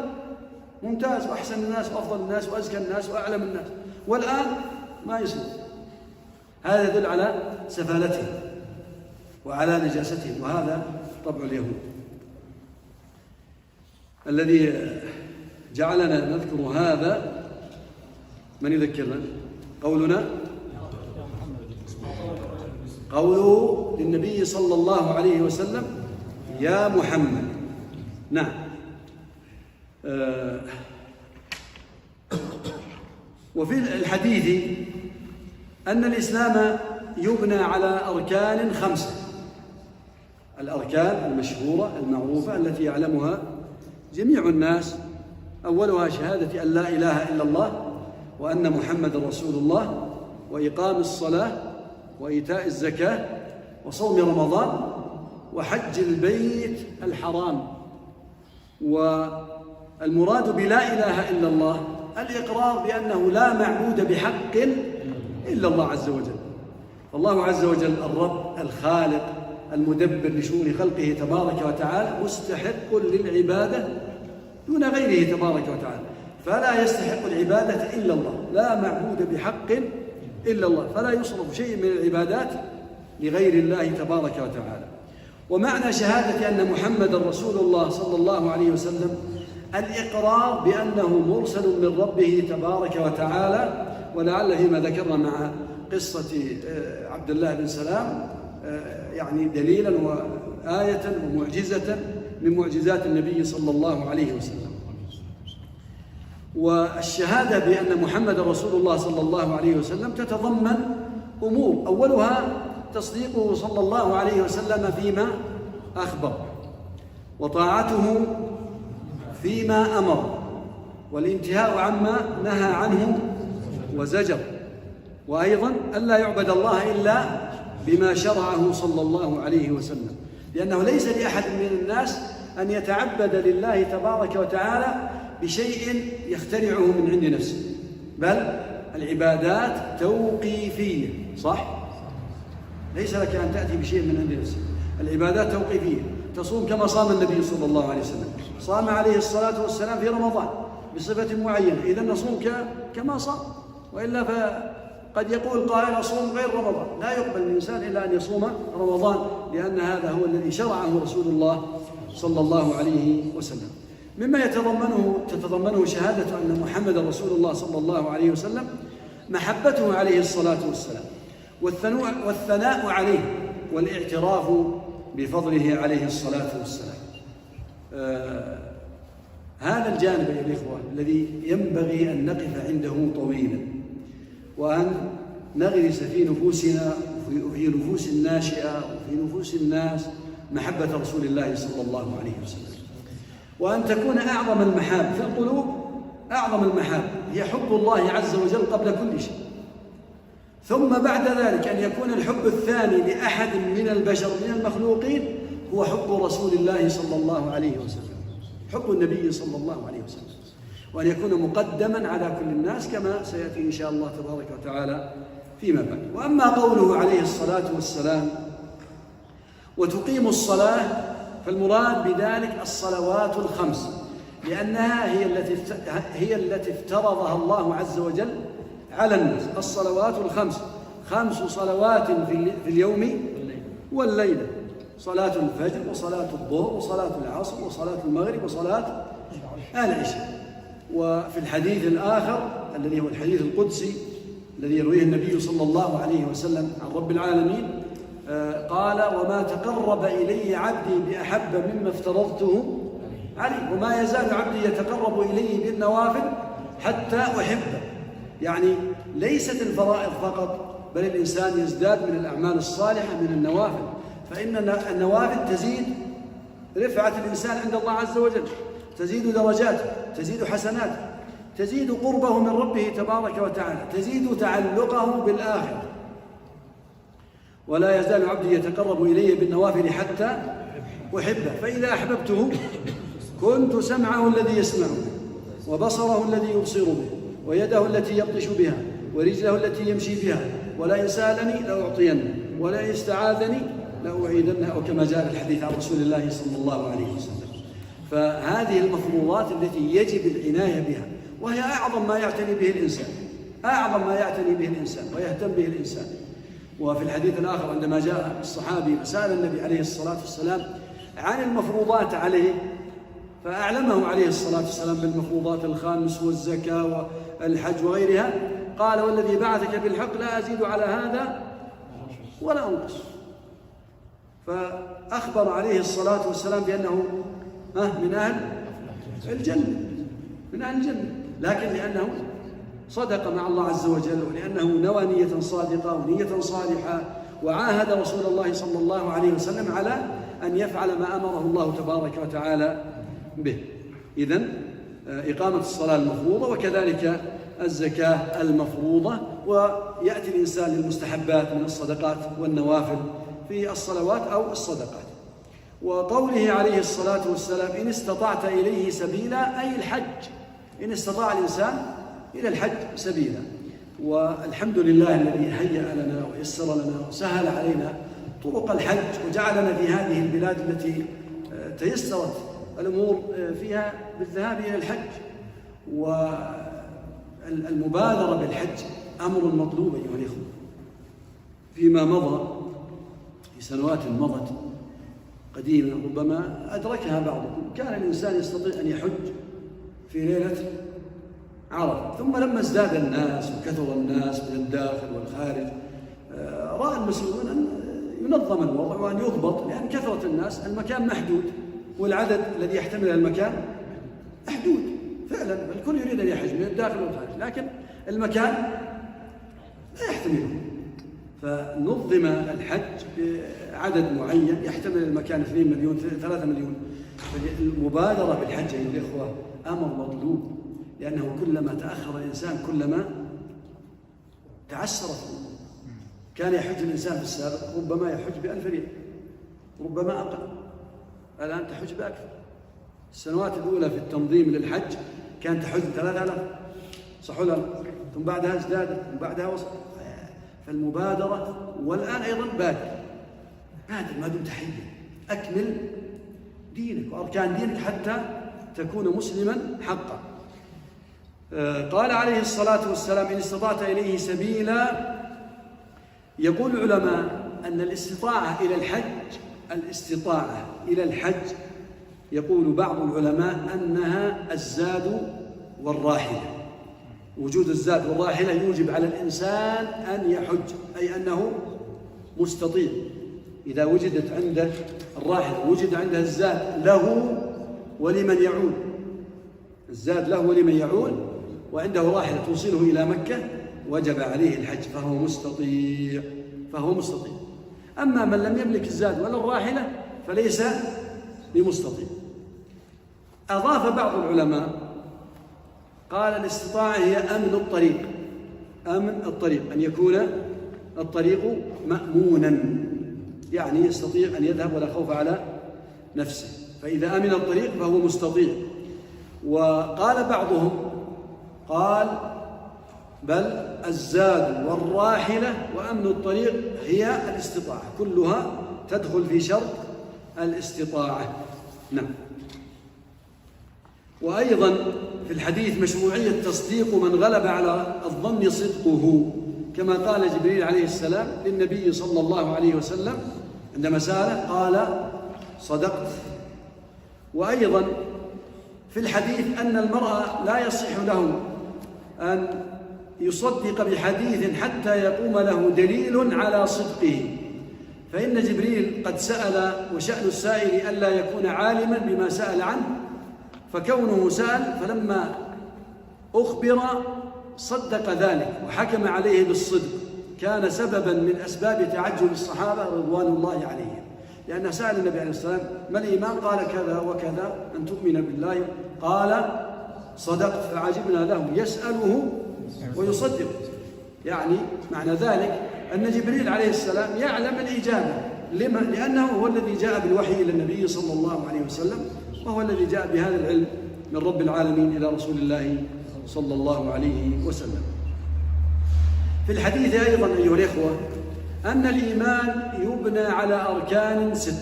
S1: ممتاز وأحسن الناس وأفضل الناس وأزكى الناس وأعلم الناس، والآن ما يصير. هذا يدل على سفالتهم وعلى نجاستهم، وهذا طبع اليهود. الذي جعلنا نذكر هذا من يذكرنا؟ قوله للنبي صلى الله عليه وسلم: يا محمد. نعم. وفي الحديث أن الإسلام يبنى على أركان 5، الأركان المشهورة المعروفة التي يعلمها جميع الناس. أولها شهادة أن لا إله إلا الله وأن محمد رسول الله، وإقام الصلاة، وإيتاء الزكاة، وصوم رمضان، وحج البيت الحرام. والمراد بلا إله إلا الله الإقرار بأنه لا معبود بحق إلا الله عز وجل. فالله عز وجل الرب الخالق المدبر لشؤون خلقه تبارك وتعالى مستحق للعبادة دون غيره تبارك وتعالى، فلا يستحق العبادة إلا الله، لا معبود بحق إلا الله، فلا يصرف شيء من العبادات لغير الله تبارك وتعالى. ومعنى شهادة أن محمد رسول الله صلى الله عليه وسلم الإقرار بأنه مرسل من ربه تبارك وتعالى. ولعل فيما ذكرنا مع قصة عبد الله بن سلام يعني دليلا وآية ومعجزة من معجزات النبي صلى الله عليه وسلم. والشهادة بأن محمد رسول الله صلى الله عليه وسلم تتضمن أمور، أولها تصديقه صلى الله عليه وسلم فيما أخبر، وطاعته فيما أمر، والانتهاء عما نهى عنه وزجر، وأيضا ألا يعبد الله إلا بما شرعه صلى الله عليه وسلم، لأنه ليس لأحد من الناس أن يتعبد لله تبارك وتعالى بشيء يخترعه من عند نفسه، بل العبادات توقيفية. صح؟ ليس لك أن تأتي بشيء من عند نفسك، العبادات توقيفية. تصوم كما صام النبي صلى الله عليه وسلم، صام عليه الصلاة والسلام في رمضان بصفة معينة، إذا نصوم كما صام، وإلا فقد يقول قائل أصوم غير رمضان. لا يقبل الإنسان إلا أن يصوم رمضان، لأن هذا هو الذي شرعه رسول الله صلى الله عليه وسلم. مما تتضمنه شهادة أن محمد رسول الله صلى الله عليه وسلم محبته عليه الصلاة والسلام، والثناء عليه، والاعتراف بفضله عليه الصلاة والسلام. هذا الجانب يا الإخوة الذي ينبغي أن نقف عنده طويلا، وأن نغرس في نفوسنا وفي نفوس الناشئة وفي نفوس الناس محبة رسول الله صلى الله عليه وسلم، وأن تكون أعظم المحاب في القلوب، أعظم المحاب هي حب الله عز وجل قبل كل شيء، ثم بعد ذلك أن يكون الحب الثاني لأحد من البشر من المخلوقين هو حب رسول الله صلى الله عليه وسلم، حب النبي صلى الله عليه وسلم، وأن يكون مقدما على كل الناس كما سيأتي إن شاء الله تبارك وتعالى فيما بعد. وأما قوله عليه الصلاة والسلام وتقيم الصلاة، فالمراد بذلك الصلوات ال5، لأنها هي التي افترضها الله عز وجل على الناس. الصلوات الخمس، 5 صلوات في اليوم والليلة: صلاة الفجر، وصلاة الظهر، وصلاة العصر، وصلاة المغرب، وصلاة العشاء. وفي الحديث الآخر الذي هو الحديث القدسي الذي يرويه النبي صلى الله عليه وسلم عن رب العالمين قال: وما تقرب إلي عبدي بأحب مما افترضته عليه، وما يزال عبدي يتقرب إلي بالنوافل حتى أحبه. يعني ليست الفرائض فقط، بل الإنسان يزداد من الأعمال الصالحة من النوافل، فإن النوافل تزيد رفعة الإنسان عند الله عز وجل، تزيد درجاته، تزيد حسناته، تزيد قربه من ربه تبارك وتعالى، تزيد تعلقه بالآخرة. ولا يزال عبدي يتقرب إلي بالنوافل حتى أحبه، فإذا أحببته كنت سمعه الذي يسمع به، وبصره الذي يبصر به، ويده التي يبطش بها، ورجله التي يمشي بها، ولئن سألني لأعطينه، ولئن استعاذني لأعيذنه، أو كما جاء في الحديث عن رسول الله صلى الله عليه وسلم. فهذه المفروضات التي يجب العناية بها، وهي أعظم ما يعتني به الإنسان، أعظم ما يعتني به الإنسان ويهتم به الإنسان. وفي الحديث الآخر عندما جاء الصحابي سأل النبي عليه الصلاة والسلام عن المفروضات عليه، فأعلمه عليه الصلاة والسلام بالمفروضات الخمس والزكاة والحج وغيرها، قال: والذي بعثك بالحق لا أزيد على هذا ولا أنقص. فأخبر عليه الصلاة والسلام بأنه من أهل الجنة، من أهل الجنة، لكن لأنه صدق مع الله عز وجل، ولأنه نوى نية صادقة ونية صالحة، وعاهد رسول الله صلى الله عليه وسلم على أن يفعل ما أمره الله تبارك وتعالى به. إذن إقامة الصلاة المفروضة، وكذلك الزكاة المفروضة. ويأتي الإنسان للمستحبات من الصدقات والنوافل في الصلوات أو الصدقات. وقوله عليه الصلاة والسلام: إن استطعت إليه سبيلا، أي الحج، إن استطاع الإنسان إلى الحج سبيلا. والحمد لله الذي هيأ لنا ويسر لنا وسهل علينا طرق الحج، وجعلنا في هذه البلاد التي تيسرت الأمور فيها بالذهاب إلى الحج. والمبادرة بالحج أمر مطلوب أيها الإخوة. فيما مضى، في سنوات مضت قديمة ربما أدركها بعضكم، كان الإنسان يستطيع أن يحج في ليلة عرفة، ثم لما ازداد الناس وكثر الناس من الداخل والخارج، رأى المسلمون أن ينظم الوضع وأن يضبط، لأن كثرة الناس المكان محدود، والعدد الذي يحتمل المكان محدود فعلا، الكل يريد أن يحج من الداخل والخارج، لكن المكان لا يحتمله، فنظم الحج بعدد معين يحتمل المكان 2 مليون 3 مليون. فالمبادرة بالحج أيها الإخوة أمر مطلوب، لأنه كلما تأخر الإنسان كلما تعسرت الأمور. كان يحج الإنسان في السابق ربما يحج ب1000 ريال، ربما أقل، الآن تحج بأكثر. السنوات الأولى في التنظيم للحج كانت تحج 3000، صح ولا لا؟ ثم بعدها ازدادت، ثم بعدها وصل. فالمبادرة، والآن أيضا بادر ما دمت حيا، أكمل دينك وأركان دينك حتى تكون مسلما حقا. قال عليه الصلاة والسلام: إن استطعت إليه سبيلا. يقول العلماء أن الاستطاعة إلى الحج يقول بعض العلماء أنها الزاد والراحلة. وجود الزاد والراحلة يوجب على الإنسان أن يحج، أي أنه مستطيع. إذا وجدت عنده الراحلة، وجد عنده الزاد له ولمن يعود، الزاد له ولمن يعود، وعنده راحلة توصله إلى مكة، وجب عليه الحج، فهو مستطيع. أما من لم يملك الزاد ولا الراحلة فليس بمستطيع. أضاف بعض العلماء قال: الاستطاعة هي أمن الطريق، أن يكون الطريق مأمونا، يعني يستطيع أن يذهب ولا خوف على نفسه، فإذا أمن الطريق فهو مستطيع. وقال بعضهم قال: بل الزاد والراحلة وأمن الطريق هي الاستطاعة، كلها تدخل في شرط الاستطاعة. نعم. وأيضا في الحديث مشروعية تصديق من غلب على الظن صدقه، كما قال جبريل عليه السلام للنبي صلى الله عليه وسلم عندما سأله قال صدقت. وأيضا في الحديث أن المرء لا يصح له أن يصدق بحديث حتى يقوم له دليل على صدقه، فإن جبريل قد سأل وشأن السائل ألا يكون عالما بما سأل عنه، فكونه سأل فلما أخبر صدق ذلك وحكم عليه بالصدق، كان سببا من أسباب تعجب الصحابة رضوان الله عليهم، لأنه سأل النبي عليه الصلاة والسلام ما الإيمان؟ قال كذا وكذا، أن تؤمن بالله، قال صدقت، فعجبنا له يسأله ويصدق. يعني معنى ذلك أن جبريل عليه السلام يعلم الإجابة، لأنه هو الذي جاء بالوحي إلى النبي صلى الله عليه وسلم، وهو الذي جاء بهذا العلم من رب العالمين إلى رسول الله صلى الله عليه وسلم. في الحديث أيضا أيها الإخوة أن الإيمان يبنى على أركان 6،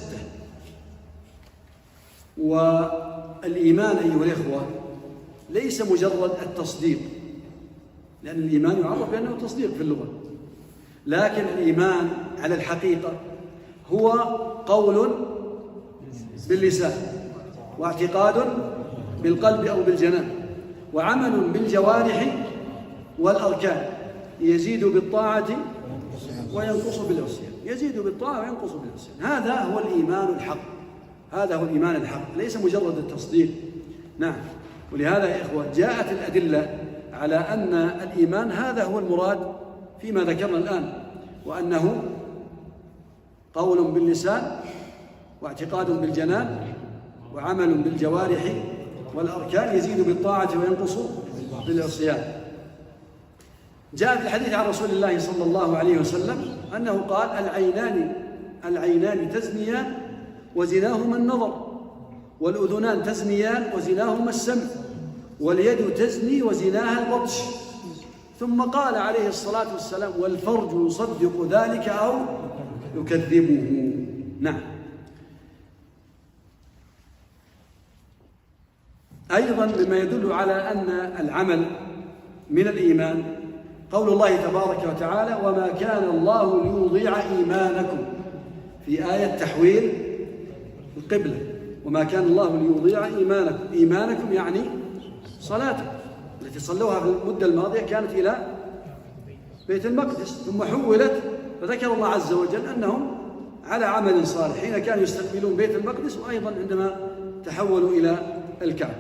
S1: والإيمان أيها الإخوة ليس مجرد التصديق، لأن الإيمان يعرف بأنه تصديق في اللغة، لكن الإيمان على الحقيقة هو قول باللسان، واعتقاد بالقلب أو بالجنان، وعمل بالجوارح والأركان، يزيد بالطاعة وينقص بالعصيان، يزيد بالطاعة وينقص بالعصيان. هذا هو الإيمان الحق، هذا هو الإيمان الحق، ليس مجرد التصديق. نعم، ولهذا يا إخوة جاءت الأدلة على أن الإيمان هذا هو المراد فيما ذكرنا الآن، وأنه قول باللسان واعتقاد بالجنان وعمل بالجوارح والأركان، يزيد بالطاعة وينقص بالعصيان. جاء في الحديث عن رسول الله صلى الله عليه وسلم أنه قال العينان تزنيان وزناهما النظر، والأذنان تزنيان وزناهما السمع، واليد تزني وزناها البطش، ثم قال عليه الصلاة والسلام والفرج يصدق ذلك أو يكذبه. نعم. أيضا مما يدل على أن العمل من الإيمان قول الله تبارك وتعالى وما كان الله ليضيع إيمانكم، في آية تحويل القبلة، وما كان الله ليضيع إيمانكم، إيمانكم يعني صلاتكم التي صلوها في المدة الماضية كانت إلى بيت المقدس، ثم حولت، فذكر الله عز وجل أنهم على عمل صالح حين كانوا يستقبلون بيت المقدس، وأيضا عندما تحولوا إلى الكعبة.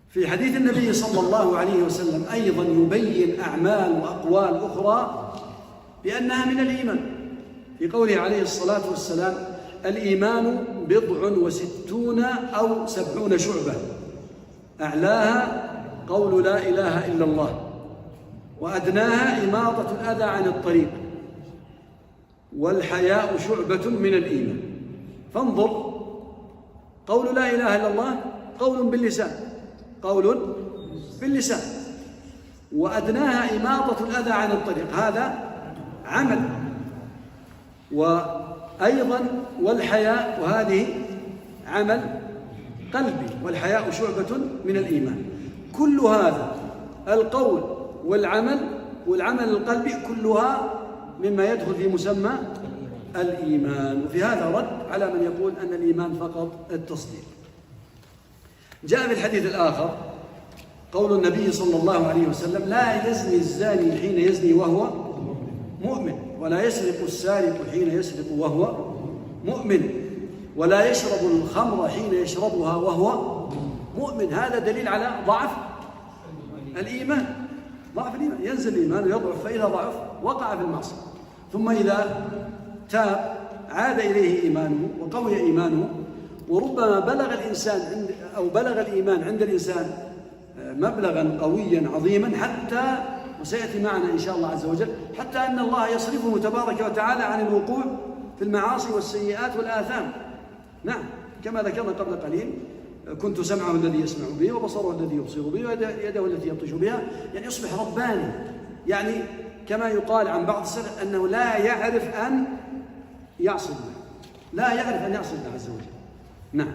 S1: في حديث النبي صلى الله عليه وسلم أيضا يبين أعمال وأقوال أخرى بأنها من الإيمان، في قوله عليه الصلاة والسلام الإيمان 60 أو 70 شعبة، أعلاها قول لا إله إلا الله، وأدناها إماطة الأذى عن الطريق، والحياء شعبة من الإيمان. فانظر، قول لا إله إلا الله قول باللسان، قول باللسان، وأدناها إماطة الأذى عن الطريق، هذا عمل. وأيضا والحياء، وهذه عمل قلبي، والحياء شعبة من الإيمان. كل هذا القول والعمل القلبي كلها مما يدخل في مسمى الإيمان. وفي هذا رد على من يقول أن الإيمان فقط التصديق. جاء في الحديث الآخر قول النبي صلى الله عليه وسلم لا يزني الزاني حين يزني وهو مؤمن، ولا يسرق السارق حين يسرق وهو مؤمن، ولا يشرب الخمر حين يشربها وهو مؤمن. هذا دليل على ضعف الإيمان، ضعف الإيمان، ينزل الإيمان ويضعف، فإذا ضعف وقع في المعصية، ثم إذا تاب عاد إليه إيمانه وقوي إيمانه، وربما بلغ الإنسان بلغ الإيمان عند الإنسان مبلغا قويا عظيما، حتى وسيأتي معنا إن شاء الله عز وجل حتى أن الله يصرفه تبارك وتعالى عن الوقوع في المعاصي والسيئات والآثام. نعم، كما ذكرنا قبل قليل كنت سمعه الذي يسمع به وبصره الذي يبصر به ويده التي يبطش بها، يعني يصبح رباني، يعني كما يقال عن بعض السلف أنه لا يعرف أن يعصي الله، لا يعرف أن يعصي الله عز وجل. نعم.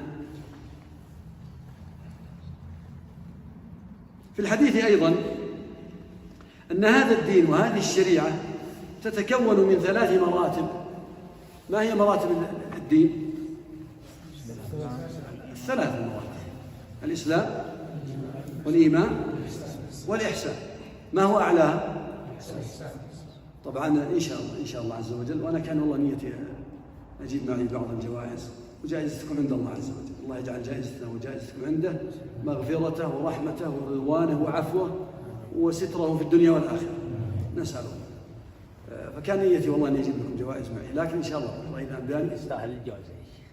S1: في الحديث أيضا أن هذا الدين وهذه الشريعة تتكون من 3 مراتب. ما هي مراتب الدين؟ 3 مراتب: الإسلام والإيمان والإحسان. ما هو أعلاها؟ طبعا إن شاء الله عز وجل، وأنا كان والله نيتي أجيب معي بعض الجوائز، وجائزتكم عند الله عز وجل. الله يجعل جائزتنا وجائزتكم عنده مغفرته ورحمته ورضوانه وعفوه وستره في الدنيا والآخرة، نسأله. فكان نيتي والله أن أجيب لكم جوائز معي، لكن إن شاء الله الله إذا أبداني
S4: تستاهل الجوائز.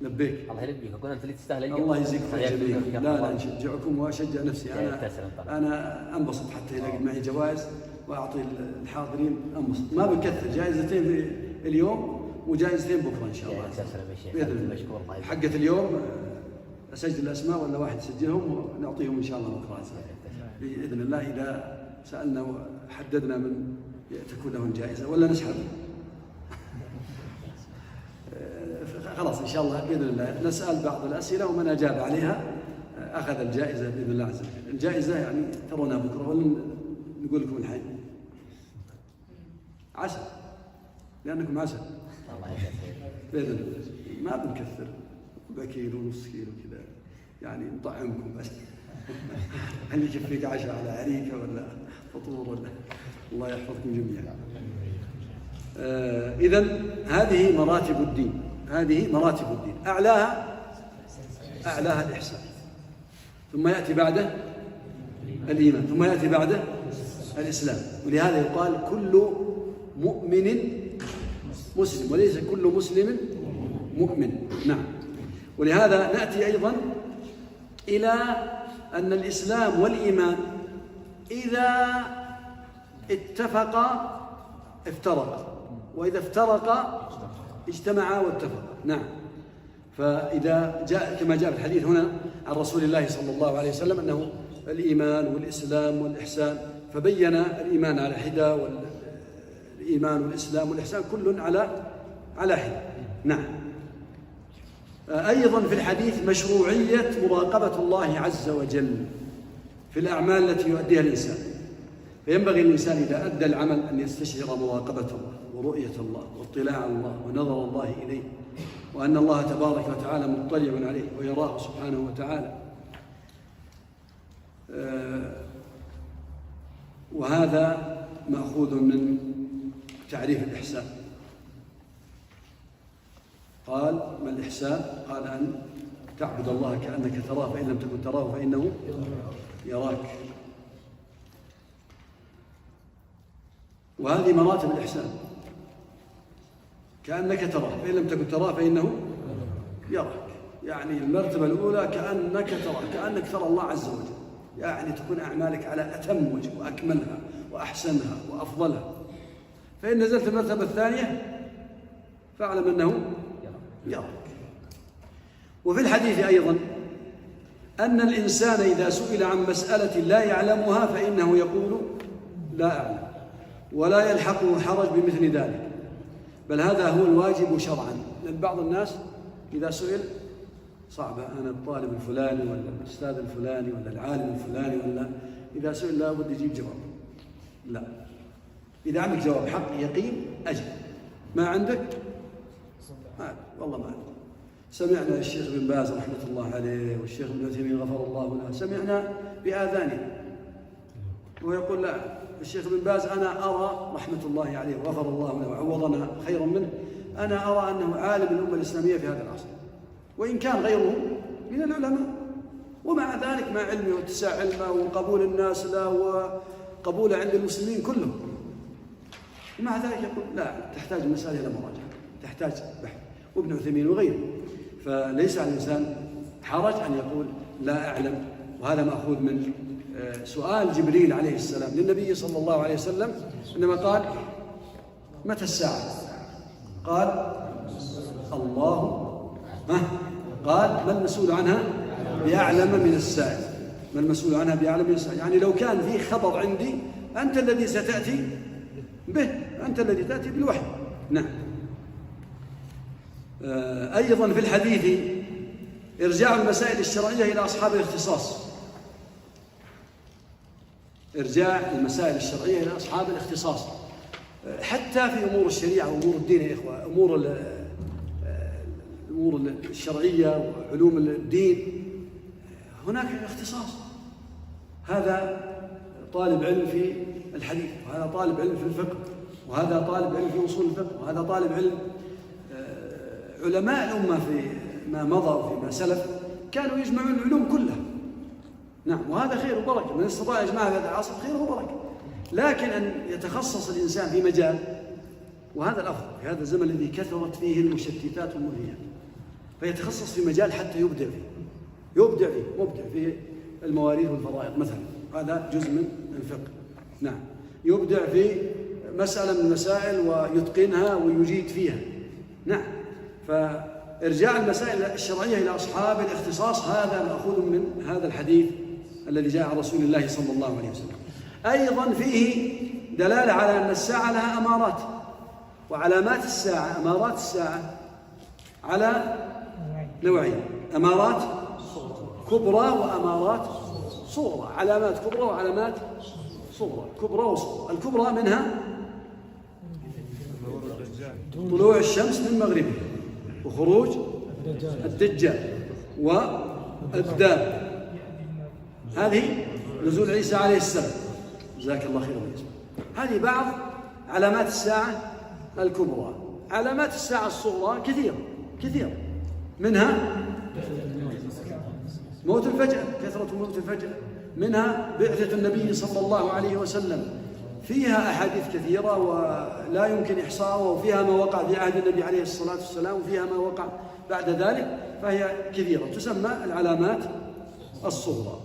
S1: لبيك.
S4: الله يلبيك، أقول أنت اللي تستاهل الجوائز.
S1: الله يجزيكم جميعا. لا نشجعكم وأشجع نفسي. أنا أنبسط حتى إذا معي جوائز وأعطي الحاضرين، أنبسط. ما بكثر، جائزتين في اليوم وجائزتين بكرة إن شاء الله بإذن الله. حقة اليوم أسجل الأسماء ولا واحد يسجلهم ونعطيهم إن شاء الله بكرة بإذن الله. إذا سألنا وحددنا من تكون له الجائزة ولا نسحب. خلاص إن شاء الله بإذن الله نسأل بعض الأسئلة ومن أجاب عليها أخذ الجائزة بإذن الله عز وجل. الجائزة يعني ترونها بكرة ولا نقول لكم الحين؟ عسل، لأنكم عسل بإذن الله. ما بنكثر، بكيلو ونص كيلو كذا يعني نطعمكم بس. هل يكفيك عشاء على عريكة ولا فطور ولا؟ الله يحفظكم جميعا. إذن هذه مراتب الدين، هذه مراتب الدين. أعلاها الإحسان، ثم يأتي بعده الإيمان، ثم يأتي بعده الإسلام. ولهذا يقال كل مؤمن مسلم وليس كل مسلم مؤمن. نعم. ولهذا نأتي أيضا إلى أن الإسلام والإيمان إذا اتفقا افترقا، وإذا افترقا اجتمعا واتفقا. نعم. فإذا جاء كما جاء في الحديث هنا عن رسول الله صلى الله عليه وسلم أنه الإيمان والإسلام والإحسان، فبين الإيمان على حدة والإيمان والإسلام والإحسان كل على حدة. نعم. أيضا في الحديث مشروعية مراقبة الله عز وجل في الأعمال التي يؤديها الإنسان. فينبغي الإنسان إذا أدى العمل أن يستشعر مراقبة الله ورؤية الله واطلاع الله ونظر الله إليه، وأن الله تبارك وتعالى مطلع عليه ويراه سبحانه وتعالى. وهذا مأخوذ من تعريف الإحسان. قال: ما الإحسان؟ قال: أن تعبد الله كأنك تراه، فإن لم تكن تراه فإنه يراك. وهذه مراتب الإحسان: كأنك تراه، فإن لم تكن تراه فإنه يراك. يعني المرتبة الأولى كأنك تراه، كأنك ترى الله عز وجل، يعني تكون أعمالك على أتم وجه وأكملها وأحسنها وأفضلها. فإن نزلت المرتبة الثانية فاعلم أنه يراك. وفي الحديث أيضا أن الإنسان إذا سئل عن مسألة لا يعلمها فإنه يقول لا أعلم، ولا يلحقه حرج بمثل ذلك، بل هذا هو الواجب شرعا. لأن بعض الناس إذا سئل صعبة، أنا الطالب الفلاني ولا الأستاذ الفلاني ولا العالم الفلاني ولا، إذا سئل لا بد يجيب جواب. لا، إذا عندك جواب حق يقين أجل، ما عندك والله ما عندك. سمعنا الشيخ بن باز رحمة الله عليه والشيخ ابن عثيمين غفر الله له، سمعنا بآذاننا ويقول لا، الشيخ بن باز أنا أرى رحمة الله عليه وغفر الله له وعوضنا خيرا منه، أنا أرى أنه عالم الأمة الإسلامية في هذا العصر، وإن كان غيره من العلماء، ومع ذلك مع علمه واتساع علمه وقبول الناس له وقبوله عند المسلمين كلهم، ومع ذلك يقول لا، تحتاج المسألة إلى مراجعة، تحتاج بحث. وابن عثيمين وغيره. فليس على الإنسان حرج أن يقول لا أعلم. وهذا مأخوذ من سؤال جبريل عليه السلام للنبي صلى الله عليه وسلم عندما قال: متى الساعة؟ قال: الله قال: ما المسؤول عنها بأعلم من السائل. ما المسؤول عنها بأعلم من السائل، يعني لو كان في خبر عندي أنت الذي ستأتي به، أنت الذي تأتي بالوحي. نعم. أيضا في الحديث إرجاع المسائل الشرعية إلى أصحاب الاختصاص، إرجاع المسائل الشرعية إلى أصحاب الاختصاص. حتى في أمور الشريعة وأمور الدين يا إخوة، الأمور الشرعية وعلوم الدين هناك اختصاص. هذا طالب علم في الحديث، وهذا طالب علم في الفقه، وهذا طالب علم في أصول الفقه، وهذا طالب علم. علماء الأمة في ما مضى وفيما سلف كانوا يجمعون العلوم كلها. نعم، وهذا خير وبركة، من استطاع يجمعها في هذا العصر خير وبركة. لكن أن يتخصص الإنسان في مجال، وهذا الأفضل في هذا الزمن الذي كثرت فيه المشتتات والملهيات، فيتخصص في مجال حتى يبدع في المواريث والفرائض مثلا، هذا جزء من الفقه. نعم، يبدع في مسألة من المسائل ويتقنها ويجيد فيها. نعم، فإرجاع المسائل الشرعية إلى أصحاب الاختصاص هذا مأخوذ من هذا الحديث الذي جاء عن رسول الله صلى الله عليه وسلم. أيضا فيه دلالة على أن الساعة لها أمارات، وعلامات الساعة، أمارات الساعة على نوعين: أمارات كبرى وأمارات صغرى. علامات كبرى وعلامات صغرى، كبرى وصغرى. الكبرى منها طلوع الشمس من مغربها، وخروج الدجال، والدابة، هذه نزول عيسى عليه السلام، جزاك الله خيرا. هذه بعض علامات الساعة الكبرى. علامات الساعة الصغرى كثيرة، منها موت الفجأة، كثرة موت الفجأة، منها بعثة النبي صلى الله عليه وسلم، فيها أحاديث كثيرة ولا يمكن إحصاءها، وفيها ما وقع في عهد النبي عليه الصلاة والسلام، وفيها ما وقع بعد ذلك، فهي كثيرة، تسمى العلامات الصغرى.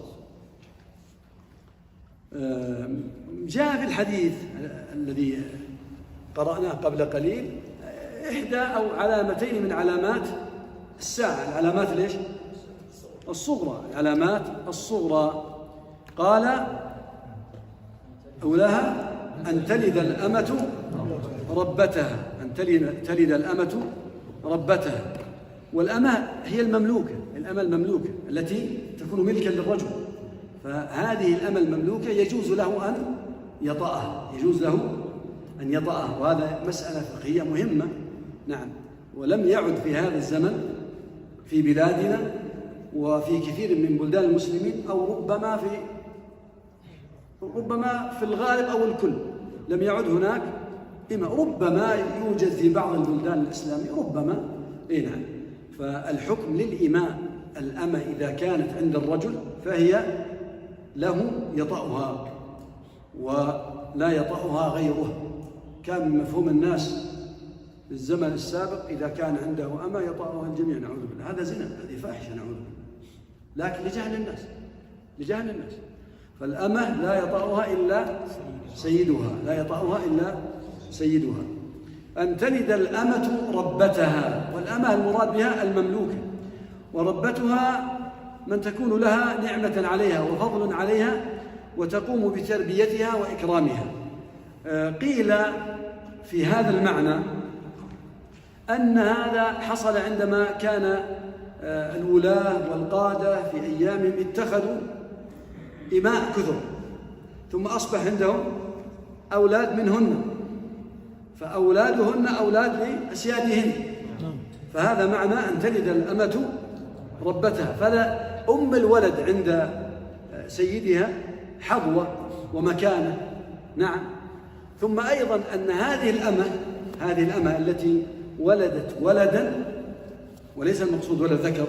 S1: جاء في الحديث الذي قرأناه قبل قليل إحدى أو علامتين من علامات الساعة، العلامات ليش؟ الصغرى، العلامات الصغرى. قال: أولاها أن تلد الأمة ربتها، أن تلد الأمة ربتها. والأمة هي المملوكة، الأمة المملوكة التي تكون ملكا للرجل، فهذه الأمة المملوكة يجوز له أن يطأها، وهذا مسألة فقهية مهمة. نعم، ولم يعد في هذا الزمن في بلادنا وفي كثير من بلدان المسلمين، أو ربما في الغالب أو الكل لم يعد هناك إماء. ربما يوجد في بعض البلدان الإسلامية، ربما. نعم، فالحكم للإماء الأمة إذا كانت عند الرجل فهي له يطأها ولا يطأها غيره. كان من مفهوم الناس في الزمن السابق إذا كان عنده أمة يطأها الجميع، نعوذ بالله، هذا زنا، هذه فاحشة، نعوذ بالله. لكن لجهل الناس، فالأمة لا يطأها إلا سيدها، أن تلد الأمة ربتها. والأمة المراد بها المملوكة، وربتها من تكون لها نعمة عليها وفضل عليها وتقوم بتربيتها وإكرامها. قيل في هذا المعنى أن هذا حصل عندما كان الولاة والقادة في أيامهم اتخذوا إماء كثر، ثم أصبح عندهم أولاد منهن، فأولادهن أولاد لأسيادهن، فهذا معنى أن تلد الأمة ربتها. فلا أم الولد عند سيدها حظوة ومكانة. نعم، ثم أيضا أن هذه الأمة التي ولدت ولدا، وليس المقصود ولد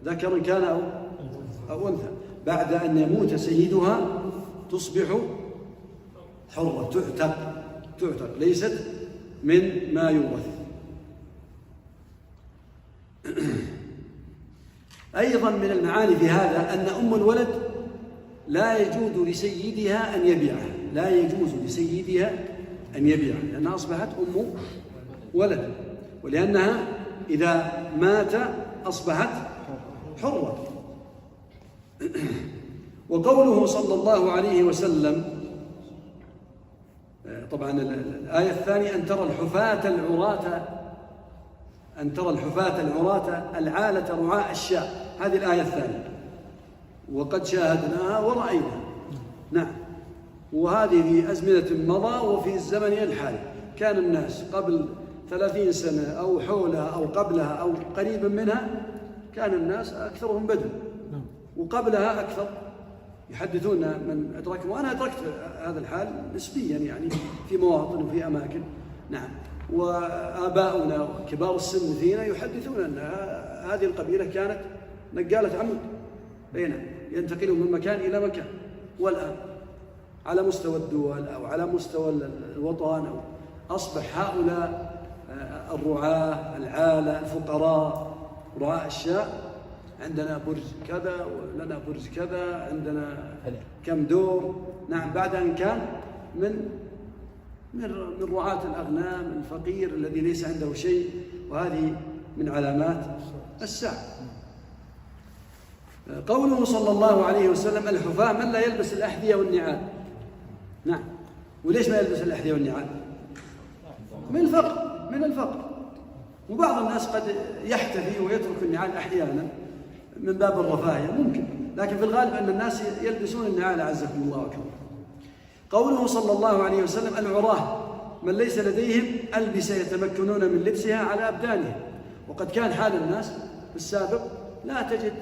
S1: ذكر كان أو أنثى، بعد أن يموت سيدها تصبح حرة، تعتق، ليست من ما يورث. أيضا من المعاني في هذا أن أم الولد لا يجوز لسيدها أن يبيعها، لأنها أصبحت أم ولد، ولأنها إذا مات أصبحت حرة. وقوله صلى الله عليه وسلم، طبعا الآية الثانية: أن ترى الحفاة العراة العالة رعاء الشاء، هذه الآية الثانية، وقد شاهدناها ورأينا. نعم، وهذه في أزمنة مضى وفي الزمن الحالي. كان الناس قبل 30 سنة أو حولها أو قبلها أو قريبا منها كان الناس أكثرهم بدو، وقبلها أكثر. يحدثون من أدركهم، وأنا أدركت هذا الحال نسبيا يعني في مواطن وفي أماكن. نعم. وآباؤنا كبار السن فينا يحدثون أن هذه القبيلة كانت نقالة عمود، نعم، ينتقلون من مكان إلى مكان. والآن على مستوى الدول أو على مستوى الوطن أصبح هؤلاء الرعاة العالة الفقراء رعاة الشاء، عندنا برج كذا ولنا برج كذا، عندنا كم دور. نعم. بعد أن كان من رعاة الأغنام الفقير الذي ليس عنده شيء، وهذه من علامات الساعة. قوله صلى الله عليه وسلم الحفاة من لا يلبس الأحذية والنعال. نعم. وليش ما يلبس الأحذية والنعال؟ من الفقر. وبعض الناس قد يحتفي ويترك النعال أحيانا من باب الرفاهية ممكن، لكن في الغالب أن الناس يلبسون النعال أعزكم الله وكرمكم. قوله صلى الله عليه وسلم العراه من ليس لديهم ألبسة يتمكنون من لبسها على أبدانهم. وقد كان حال الناس في السابق لا تجد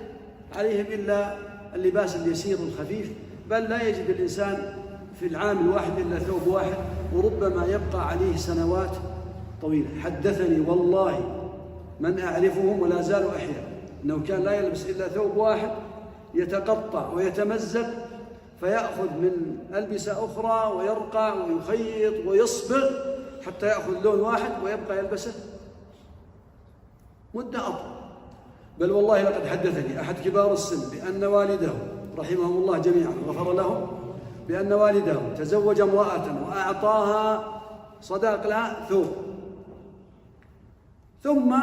S1: عليهم إلا اللباس اليسير الخفيف، بل لا يجد الإنسان في العام الواحد إلا ثوب واحد، وربما يبقى عليه سنوات طويلة. حدثني والله من أعرفهم ولا زالوا أحياء أنه كان لا يلبس إلا ثوب واحد يتقطع ويتمزق، فيأخذ من ألبسة أخرى ويرقع ويخيط ويصبغ حتى يأخذ لون واحد ويبقى يلبسه مدة أطول. بل والله لقد حدثني أحد كبار السن بأن والده رحمهم الله جميعا غفر لهم بأن والده تزوج امرأة وأعطاها صداق لها ثوب، ثم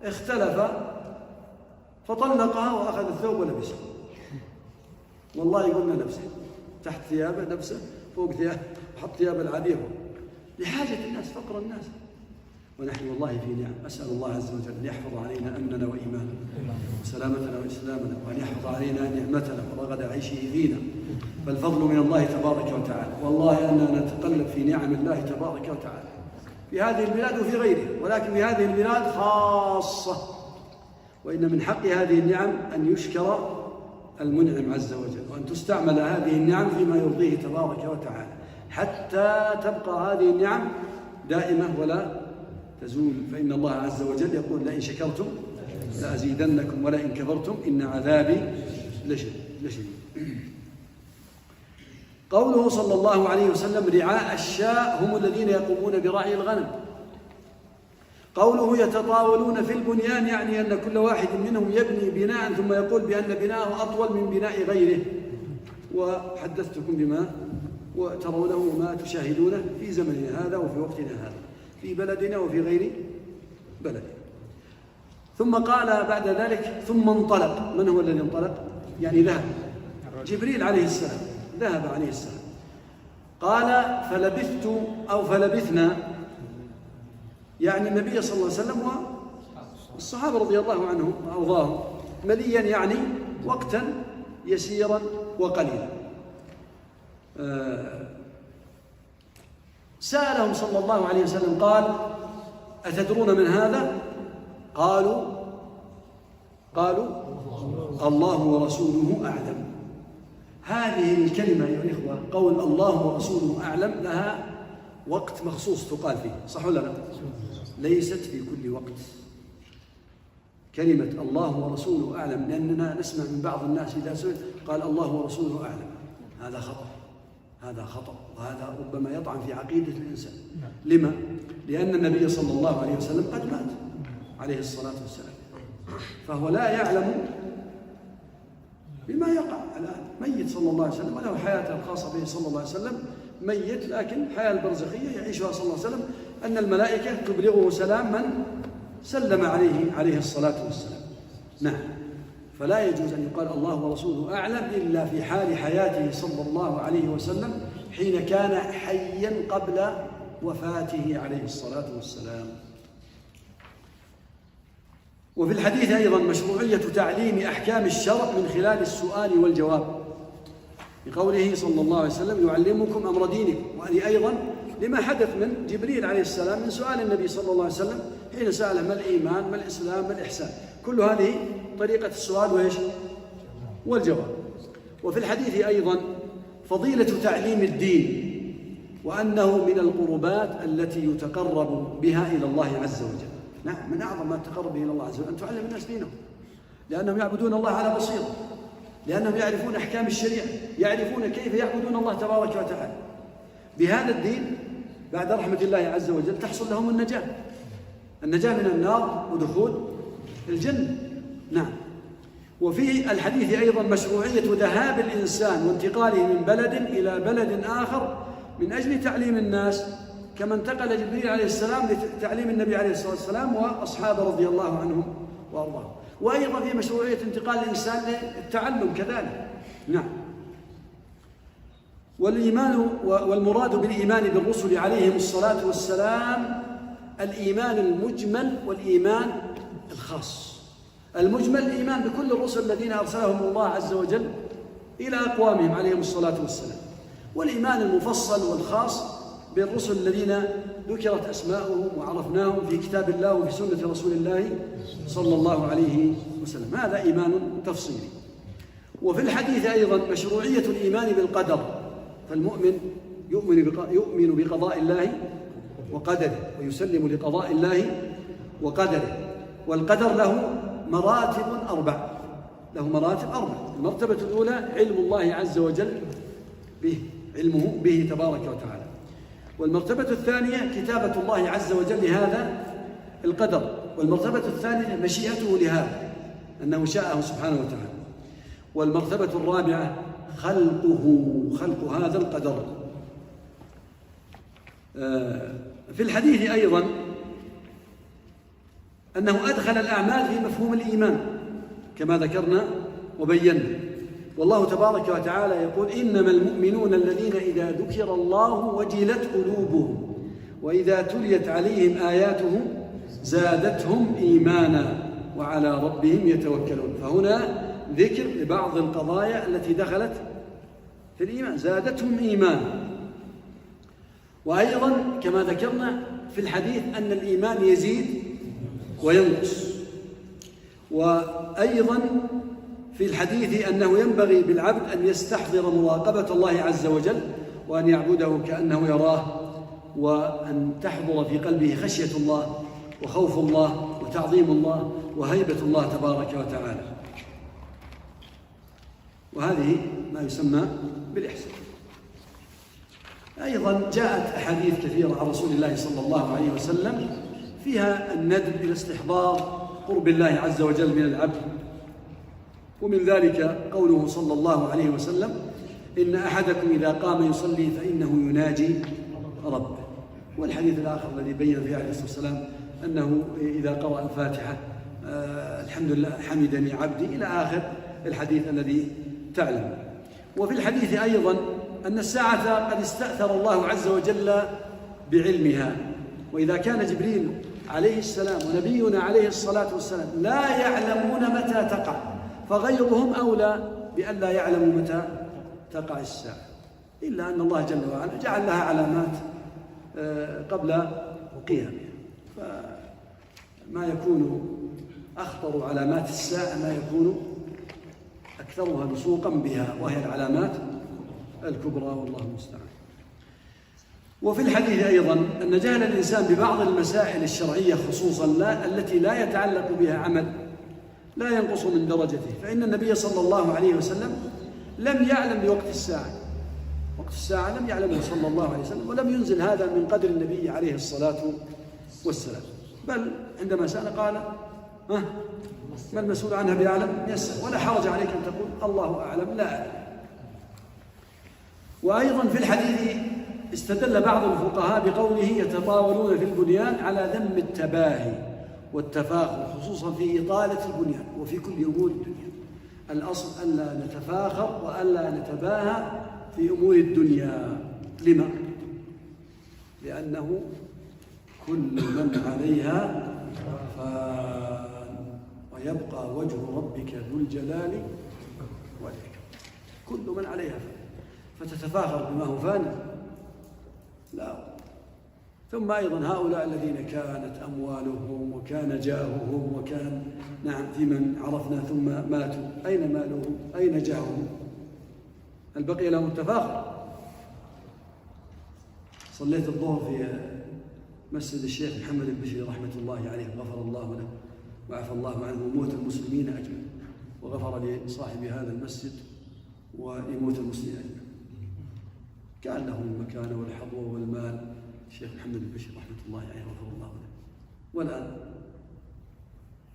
S1: اختلف فطلقها وأخذ الثوب ولبسه. والله قلنا نفسه تحت ثيابه نفسه فوق ثيابه وحط ثيابه العادية لحاجة الناس فقر الناس. ونحن والله في نعم. أسأل الله عز وجل أن يحفظ علينا أمننا وإيماننا وسلامتنا وإسلامنا، وأن يحفظ علينا نعمتنا ورغد عيشه فينا، فالفضل من الله تبارك وتعالى. والله أننا نتقلب في نعم الله تبارك وتعالى في هذه البلاد وفي غيرها، ولكن في هذه البلاد خاصة. وإن من حق هذه النعم أن يشكر المنعم عز وجل، وأن تستعمل هذه النعم فيما يرضيه تبارك وتعالى حتى تبقى هذه النعم دائمة ولا تزول. فإن الله عز وجل يقول لئن شكرتم لأزيدنكم ولئن كفرتم إن عذابي لشديد. قوله صلى الله عليه وسلم رعاء الشاء هم الذين يقومون برعي الغنم. قوله يتطاولون في البنيان يعني أن كل واحد منهم يبني بناء ثم يقول بأن بناءه أطول من بناء غيره. وحدثتكم بما وترونه وما تشاهدونه في زمننا هذا وفي وقتنا هذا في بلدنا وفي غير بلدنا. ثم قال بعد ذلك ثم انطلق. من هو الذي انطلق؟ يعني ذهب جبريل عليه السلام، ذهب عليه السلام. قال فلبثت أو فلبثنا يعني النبي صلى الله عليه وسلم والصحابة رضي الله عنهم وأرضاهم مليا يعني وقتا يسيرا وقليلا. سألهم صلى الله عليه وسلم قال أتدرون من هذا؟ قالوا الله ورسوله أعلم. هذه الكلمة يا إخوة قول الله ورسوله أعلم لها وقت مخصوص تقال فيه، صح ولا لا؟ ليست في كل وقت. كلمة الله ورسوله أعلم، لأننا نسمع من بعض الناس إذا سئل قال الله ورسوله أعلم، هذا خطأ وهذا ربما يطعن في عقيدة الإنسان. لما؟ لأن النبي صلى الله عليه وسلم قد مات عليه الصلاة والسلام، فهو لا يعلم بما يقع الآن. ميت صلى الله عليه وسلم وله حياته الخاصة به صلى الله عليه وسلم، ميت، لكن الحياة البرزخية يعيشها صلى الله عليه وسلم أن الملائكة تبلغه سلام من سلم عليه الصلاة والسلام. نعم. فلا يجوز أن يقال الله ورسوله أعلم إلا في حال حياته صلى الله عليه وسلم حين كان حيا قبل وفاته عليه الصلاة والسلام. وفي الحديث أيضا مشروعية تعليم أحكام الشرع من خلال السؤال والجواب. بقوله صلى الله عليه وسلم يعلمكم أمر دينكم. وهذه أيضا لما حدث من جبريل عليه السلام من سؤال النبي صلى الله عليه وسلم حين سأله ما الإيمان ما الإسلام ما الإحسان. كل هذه طريقة السؤال وإيش والجواب. وفي الحديث أيضا فضيلة تعليم الدين وأنه من القربات التي يتقرب بها إلى الله عز وجل. نعم، من أعظم ما تقرب إلى الله عز وجل أن تعلم الناس دينهم، لأنهم يعبدون الله على بصيرة، لأنهم يعرفون أحكام الشريعة، يعرفون كيف يعبدون الله تبارك وتعالى. بهذا الدين بعد رحمة الله عز وجل تحصل لهم النجاة من النار ودخول الجنة. نعم. وفي الحديث أيضا مشروعية ذهاب الإنسان وانتقاله من بلد إلى بلد آخر من أجل تعليم الناس، كما انتقل جبريل عليه السلام لتعليم النبي عليه الصلاة والسلام وأصحابه رضي الله عنهم وأرضاهم. وأيضا في مشروعية انتقال الإنسان للتعلم كذلك. نعم. والمراد بالإيمان بالرسل عليهم الصلاة والسلام الإيمان المجمل والإيمان الخاص. المجمل الإيمان بكل الرسل الذين أرسلهم الله عز وجل إلى أقوامهم عليهم الصلاة والسلام، والإيمان المفصل والخاص بالرسل الذين ذكرت أسماؤهم وعرفناهم في كتاب الله وفي سنة رسول الله صلى الله عليه وسلم. هذا إيمان تفصيلي. وفي الحديث أيضا مشروعية الإيمان بالقدر، فالمؤمن يؤمن بقضاء الله وقدره ويسلم لقضاء الله وقدره. والقدر له مراتب أربع. المرتبة الأولى علم الله عز وجل به، علمه به تبارك وتعالى. والمرتبة الثانية كتابة الله عز وجل لهذا القدر. والمرتبة الثالثة مشيئته لهذا، أنه شاءه سبحانه وتعالى. والمرتبة الرابعة خلق هذا القدر. في الحديث أيضا أنه أدخل الأعمال في مفهوم الإيمان كما ذكرنا وبينا. والله تبارك وتعالى يقول إنما المؤمنون الذين إذا ذكر الله وجلت قلوبهم وإذا تليت عليهم آياته زادتهم إيمانا وعلى ربهم يتوكلون. فهنا ذكر لبعض القضايا التي دخلت في الإيمان زادتهم إيمانا. وأيضا كما ذكرنا في الحديث أن الإيمان يزيد وينقص. وأيضا في الحديث أنه ينبغي بالعبد أن يستحضر مراقبة الله عز وجل وأن يعبده كأنه يراه، وأن تحضر في قلبه خشية الله وخوف الله وتعظيم الله وهيبة الله تبارك وتعالى. وهذه ما يسمى بالإحسان. أيضا جاءت أحاديث كثيرة عن رسول الله صلى الله عليه وسلم فيها الندب إلى استحضار قرب الله عز وجل من العبد. ومن ذلك قوله صلى الله عليه وسلم إن أحدكم إذا قام يصلي فإنه يناجي ربه. والحديث الآخر الذي بين فيه عليه الصلاة والسلام أنه إذا قرأ الفاتحة الحمد لله حمدني عبدي إلى آخر الحديث الذي تعلم. وفي الحديث أيضا أن الساعة قد استأثر الله عز وجل بعلمها، وإذا كان جبريل عليه السلام ونبينا عليه الصلاة والسلام لا يعلمون متى تقع، فغيرهم أولى بأن لا يعلموا متى تقع الساعة، إلا أن الله جل وعلا جعل لها علامات قبل قيامها. فما يكون أخطر علامات الساعة ما يكون أكثرها لصوقا بها، وهي العلامات الكبرى والله المستعان. وفي الحديث أيضا أن جهل الإنسان ببعض المسائل الشرعية خصوصا التي لا يتعلق بها عمل لا ينقص من درجته، فإن النبي صلى الله عليه وسلم لم يعلم بوقت الساعة، وقت الساعة لم يعلمه صلى الله عليه وسلم، ولم ينزل هذا من قدر النبي عليه الصلاة والسلام، بل عندما سأل قال ما المسؤول عنها بأعلم يسأل، ولا حرج عليك أن تقول الله أعلم لا أعلم. وأيضا في الحديث استدل بعض الفقهاء بقوله يتطاولون في البنيان على ذم التباهي والتفاخر، خصوصا في إطالة البنيان وفي كل أمور الدنيا. الأصل ألا نتفاخر وألا نتباهى في أمور الدنيا. لما؟ لأنه كل من عليها فان ويبقى وجه ربك ذو الجلال والإكرام. كل من عليها فان. فتتفاخر بما هو فاني؟ لا. ثم أيضا هؤلاء الذين كانت أموالهم وكان جاههم وكان في من عرفنا ثم ماتوا، أين مالهم؟ أين جاههم؟ هل بقي لهم التفاخر؟ صليت الظهر في مسجد الشيخ محمد البشير رحمة الله عليه، غفر الله له وعفى الله عنه وموت المسلمين أجمعين، وغفر لصاحب هذا المسجد ولموت المسلمين أجمعين. كان له المكانة والحظوة والمال الشيخ محمد البشير رحمة الله عليه غفر الله له. والآن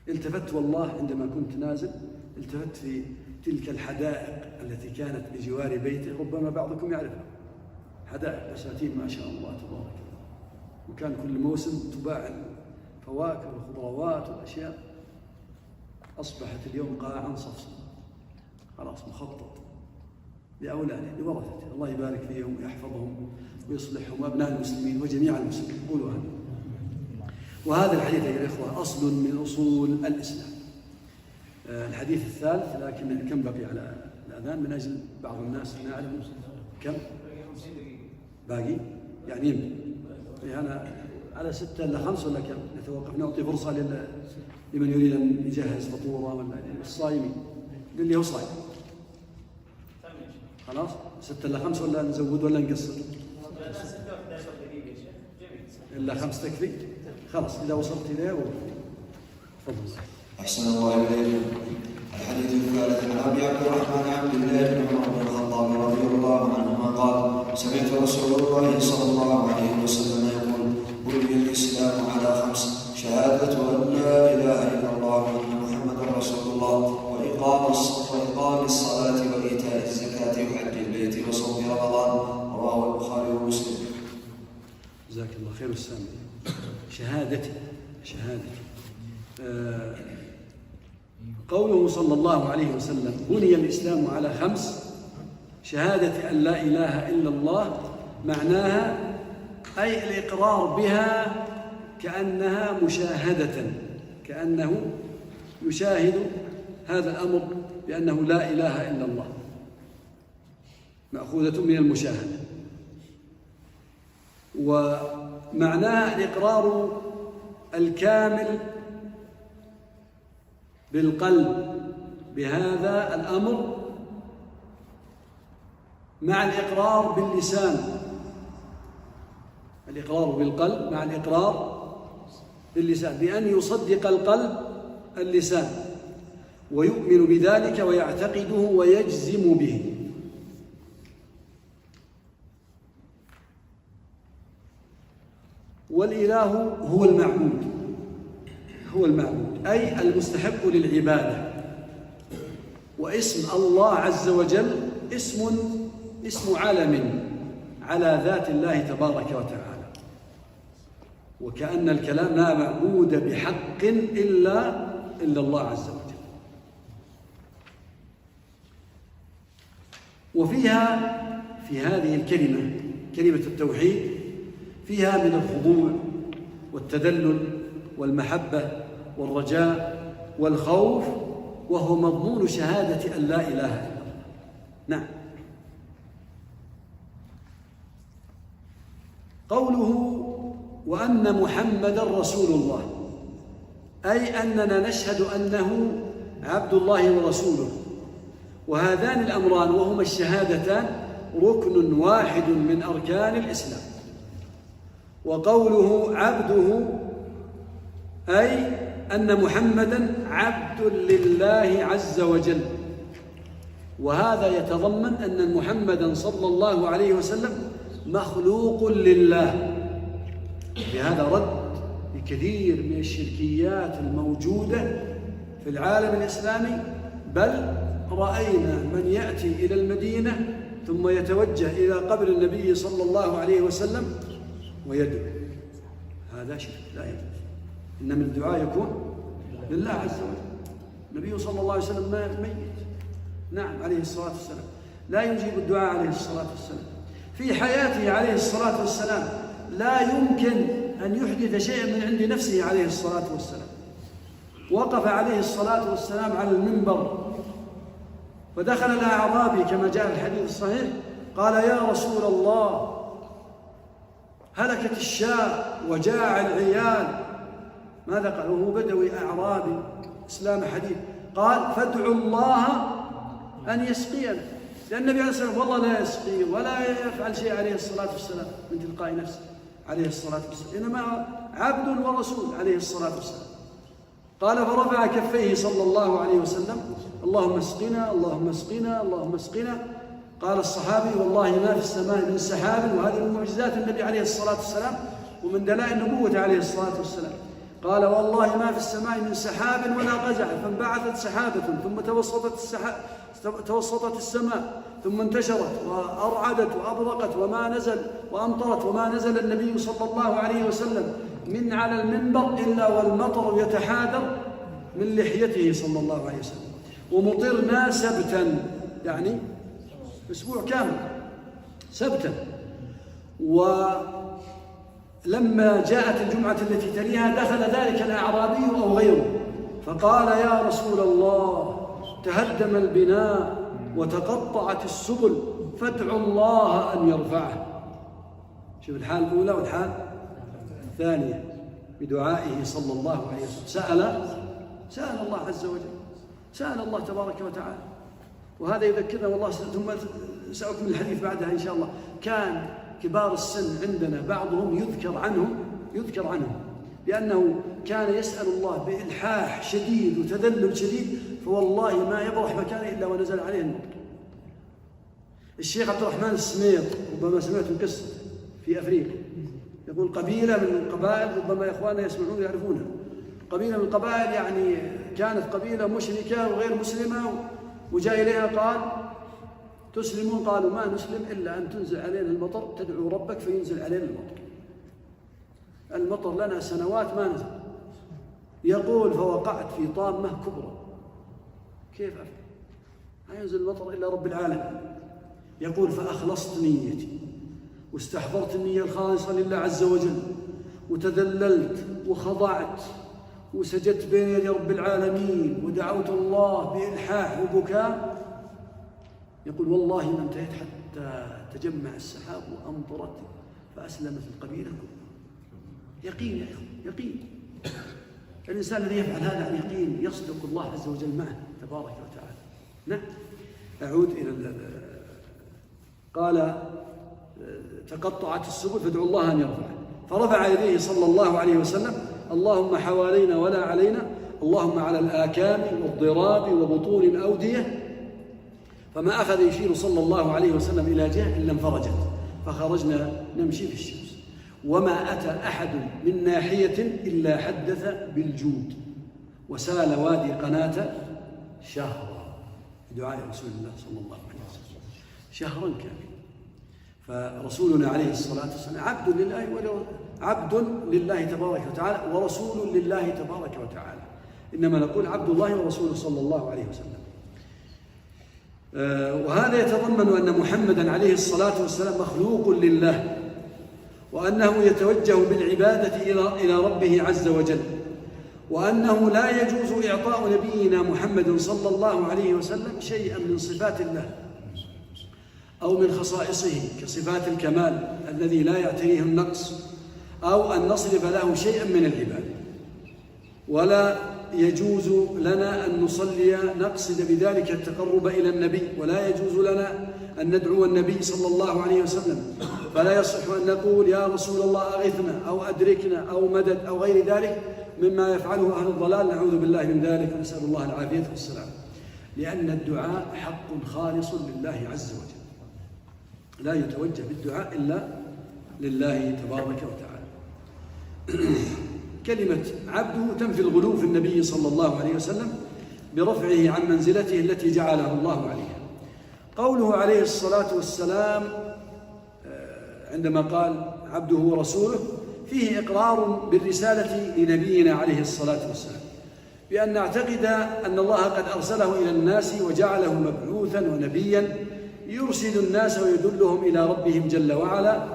S1: التفت والله عندما كنت نازل، التفت في تلك الحدائق التي كانت بجوار بيته، ربما بعضكم يعرفها، حدائق بساتين ما شاء الله تبارك الله، وكان كل موسم تباع الفواكه والخضروات والأشياء. أصبحت اليوم قاعا صفصفا، خلاص مخطط لأولاده لورثته، الله يبارك فيهم ويحفظهم ويصلحهم وأبناء المسلمين وجميع المسلمين. قولوا هذا. وهذا الحديث أيها الإخوة أصل من أصول الإسلام. الحديث الثالث، لكن كم بقي على الأذان من أجل بعض الناس نعلم كم باقي؟ يعني أنا على 6 إلا 5 ولا كم؟ نتوقف، نعطي فرصة لمن يريد أن يجهز فطورة ولا الصائمين، للي هو صائم. خلاص 6 إلا 5 ولا نزود ولا نقصر؟ إلا 5 تكفي؟ خلاص إذا وصلت إليه تفضل.
S3: أحسن الله إليكم. الحديث الثالث عن أبي عبد الرحمن عبد الله بن عمر بن الخطاب رضي الله عنهما قال: سمعت رسول الله صلى الله عليه وسلم يقول: بني الإسلام على 5: شهادة أن لا إله إلا الله وأن محمدا رسول الله، وإقام الصلاة وإيتاء الزكاة وحج البيت وصوم رمضان. رواه البخاري ومسلم.
S1: جزاك الله خير السامع. شهادتي قوله صلى الله عليه وسلم: بني الإسلام على 5: شهادة أن لا إله إلا الله، معناها أي الإقرار بها كأنها مشاهدة، كأنه يشاهد هذا الأمر بأنه لا إله إلا الله، مأخوذة من المشاهدة. ومعناها الإقرار الكامل بالقلب بهذا الأمر مع الإقرار باللسان، الإقرار بالقلب مع الإقرار باللسان، بأن يصدق القلب اللسان ويؤمن بذلك ويعتقده ويجزم به. والإله هو المعبود أي المستحق للعبادة. واسم الله عز وجل اسم علم على ذات الله تبارك وتعالى، وكأن الكلام لا معبود بحق إلا الله عز وجل. وفيها في هذه الكلمة، كلمة التوحيد، فيها من الخضوع والتذلل والمحبة والرجاء والخوف، وهو مضمون شهادة أن لا إله إلا الله. نعم. قوله وأن محمدًا رسول الله، أي أننا نشهد أنه عبد الله ورسوله. وهذان الأمران وهما الشهادتان ركن واحد من أركان الإسلام. وقوله عبده أي أن محمدًا عبد لله عز وجل، وهذا يتضمن أن محمدًا صلى الله عليه وسلم مخلوق لله. بهذا رد لكثير من الشركيات الموجودة في العالم الإسلامي، بل رأينا من يأتي إلى المدينة ثم يتوجه إلى قبر النبي صلى الله عليه وسلم ويدعو. هذا شرك لا يجوز، إنما الدعاء يكون لله عز وجل. النبي صلى الله عليه وسلم ميت، نعم عليه الصلاة والسلام، لا يجيب الدعاء عليه الصلاة والسلام. في حياته عليه الصلاة والسلام لا يمكن أن يحدث شيئا من عند نفسه عليه الصلاة والسلام. وقف عليه الصلاة والسلام على المنبر، فدخل الأعرابي كما جاء في الحديث الصحيح قال يا رسول الله هلكت الشاة وجاع العيال. ماذا قال؟ وهو بدوي أعرابي إسلام حديث. قال فادعوا الله أن يسقينا، لأن النبي عليه الصلاة والسلام والله لا يسقي ولا يفعل شيء عليه الصلاة والسلام من تلقاء نفسه عليه الصلاة والسلام، إنما عبد ورسول عليه الصلاة والسلام. قال فرفع كفيه صلى الله عليه وسلم اللهم اسقنا اللهم اسقنا اللهم اسقنا. قال الصحابي والله ما في السماء من سحاب، وهذه من معجزات النبي عليه الصلاة والسلام ومن دلائل نبوته عليه الصلاة والسلام. قال والله ما في السماء من سحاب ولا قزع، فانبعثت سحابة ثم توسطت السماء ثم انتشرت وأرعدت وأبرقت وأمطرت وما نزل النبي صلى الله عليه وسلم من على المنبر إلا والمطر يتحادر من لحيته صلى الله عليه وسلم، ومطرنا سبتا، يعني أسبوع كامل سبتا. ولما جاءت الجمعة التي تليها دخل ذلك الأعرابي أو غيره فقال يا رسول الله تهدم البناء وتقطعت السبل فادعوا الله أن يرفعه. شوف الحال الأولى والحال الثانية بدعائه صلى الله عليه وسلم سأل الله عز وجل، سأل الله تبارك وتعالى. وهذا يذكرنا والله، ثم سأكمل الحديث بعدها إن شاء الله. كان كبار السن عندنا بعضهم يذكر عنهم بأنه كان يسأل الله بإلحاح شديد وتذلل شديد، فوالله ما يبرح مكانه إلا ونزل عليه المطر. الشيخ عبد الرحمن السميط ربما سمعتم قصة في أفريقيا، يقول قبيلة من القبائل، ربما إخواننا يسمعون يعرفونها، قبيلة من القبائل يعني كانت قبيلة مشركة وغير مسلمة، وجاء إليها قال تسلمون؟ قالوا ما نسلم إلا أن تنزل علينا المطر، تدعو ربك فينزل علينا المطر. المطر لنا سنوات ما نزل. يقول فوقعت في طامة كبرى، كيف أفعل؟ ما ينزل المطر إلا رب العالمين. يقول فأخلصت نيتي واستحضرت النية الخالصة لله عز وجل، وتذللت وخضعت وسجدت بين يدي رب العالمين ودعوت الله بإلحاح وبكاء. يقول والله ما انتهيت حتى تجمع السحاب وأمطرت فأسلمت القبيلة كلها. يقين يا إخوة، يقين. الإنسان الذي يفعل هذا عن يقين يصدق الله عز وجل معه تبارك وتعالى. نعم. أعود إلى قال تقطعت السبل فادعوا الله أن يرفعه، فرفع يديه صلى الله عليه وسلم اللهم حوالينا ولا علينا، اللهم على الآكام والضراب وبطون الأودية. فما أخذ يشير صلى الله عليه وسلم إلى جهة إلا انفرجت، فخرجنا نمشي في الشمس، وما أتى أحد من ناحية إلا حدث بالجود، وسال وادي قناة شهرا بدعاء رسول الله صلى الله عليه وسلم، شهرا كاملا. فرسولنا عليه الصلاة والسلام عبد لله تبارك وتعالى ورسول لله تبارك وتعالى، إنما نقول عبد الله ورسوله صلى الله عليه وسلم. وهذا يتضمن أن محمدًا عليه الصلاة والسلام مخلوق لله، وأنه يتوجه بالعبادة إلى ربه عز وجل، وأنه لا يجوز إعطاء نبينا محمد صلى الله عليه وسلم شيئا من صفات الله أو من خصائصه كصفات الكمال الذي لا يعتريه النقص، أو أن نصرف له شيئا من العبادة. ولا يجوز لنا أن نصلي نقصد بذلك التقرب إلى النبي، ولا يجوز لنا أن ندعو النبي صلى الله عليه وسلم، فلا يصح أن نقول يا رسول الله أغثنا أو أدركنا أو مدد أو غير ذلك مما يفعله أهل الضلال، نعوذ بالله من ذلك ونسأل الله العافية والسلام. لأن الدعاء حق خالص لله عز وجل، لا يتوجه بالدعاء إلا لله تبارك وتعالى. كلمة عبده تنفي الغلو في النبي صلى الله عليه وسلم برفعه عن منزلته التي جعله الله عليها. قوله عليه الصلاة والسلام عندما قال عبده ورسوله فيه إقرار بالرسالة لنبينا عليه الصلاة والسلام، بأن نعتقد أن الله قد أرسله إلى الناس وجعله مبعوثا ونبيا يرشد الناس ويدلهم إلى ربهم جل وعلا.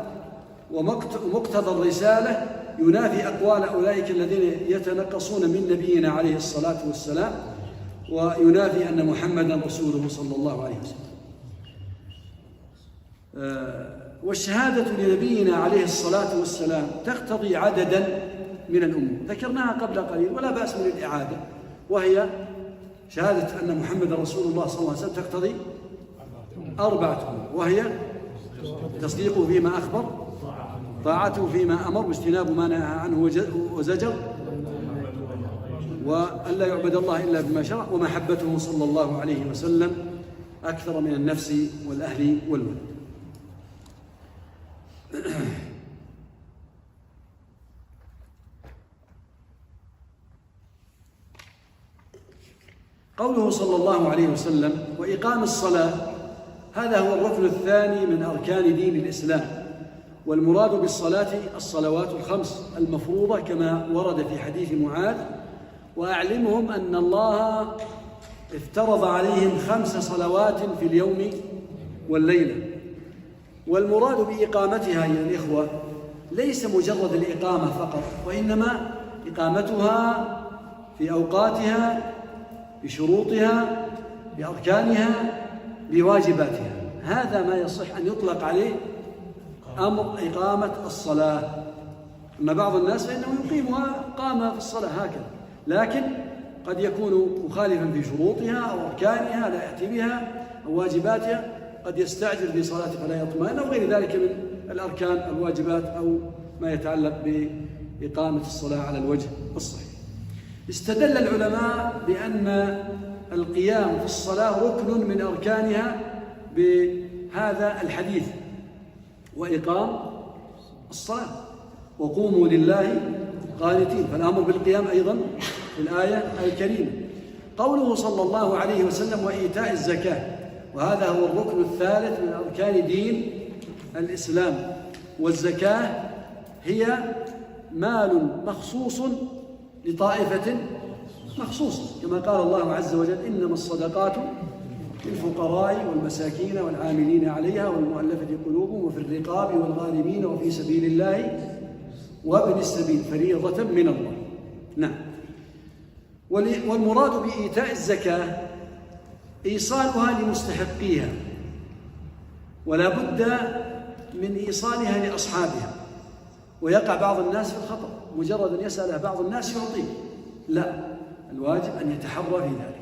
S1: ومقتضى الرسالة ينافي أقوال أولئك الذين يتنقصون من نبينا عليه الصلاة والسلام، وينافي أن محمدا رسوله صلى الله عليه وسلم. والشهادة لنبينا عليه الصلاة والسلام تقتضي عددا من الأمور ذكرناها قبل قليل ولا بأس من الإعادة، وهي شهادة أن محمد رسول الله صلى الله عليه وسلم تقتضي 4 أمور، وهي تصديقه فيما أخبر، طاعته فيما أمر، واجتناب ما نهى عنه وزجر، وأن لا يعبد الله إلا بما شرع، ومحبته صلى الله عليه وسلم أكثر من النفس والأهل والولد. قوله صلى الله عليه وسلم وإقام الصلاة، هذا هو الركن الثاني من أركان دين الإسلام، والمراد بالصلاة الصلوات الخمس المفروضة كما ورد في حديث معاذ: وأعلمهم أن الله افترض عليهم 5 صلوات في اليوم والليلة. والمراد بإقامتها يا الإخوة ليس مجرد الإقامة فقط، وإنما إقامتها في أوقاتها، بشروطها، بأركانها، بواجباتها. هذا ما يصح أن يطلق عليه أمر إقامة الصلاة. أما بعض الناس فإنه يقيمها قام في الصلاة هكذا، لكن قد يكون مخالفا في شروطها أو أركانها لا يأتي بها أو واجباتها، قد يستعجل في صلاته فلا يطمئن أو غير ذلك من الأركان الواجبات أو ما يتعلق بإقامة الصلاة على الوجه الصحيح. استدل العلماء بأن القيام في الصلاة ركن من أركانها بهذا الحديث: وإقام الصلاة وقوموا لله قانتين، فالأمر بالقيام أيضا في الآية الكريمة. قوله صلى الله عليه وسلم وإيتاء الزكاة، وهذا هو الركن الثالث من أركان دين الإسلام. والزكاة هي مال مخصوص لطائفة مخصوصة، كما قال الله عز وجل: إنما الصدقات للفقراء والمساكين والعاملين عليها والمؤلفة قلوبهم وفي الرقاب والغارمين وفي سبيل الله وابن السبيل فريضة من الله. نعم. والمراد بإيتاء الزكاة إيصالها لمستحقيها، ولا بد من إيصالها لأصحابها. ويقع بعض الناس في الخطأ، مجرد أن يسألها بعض الناس يعطيه، لا، الواجب أن يتحرى في ذلك.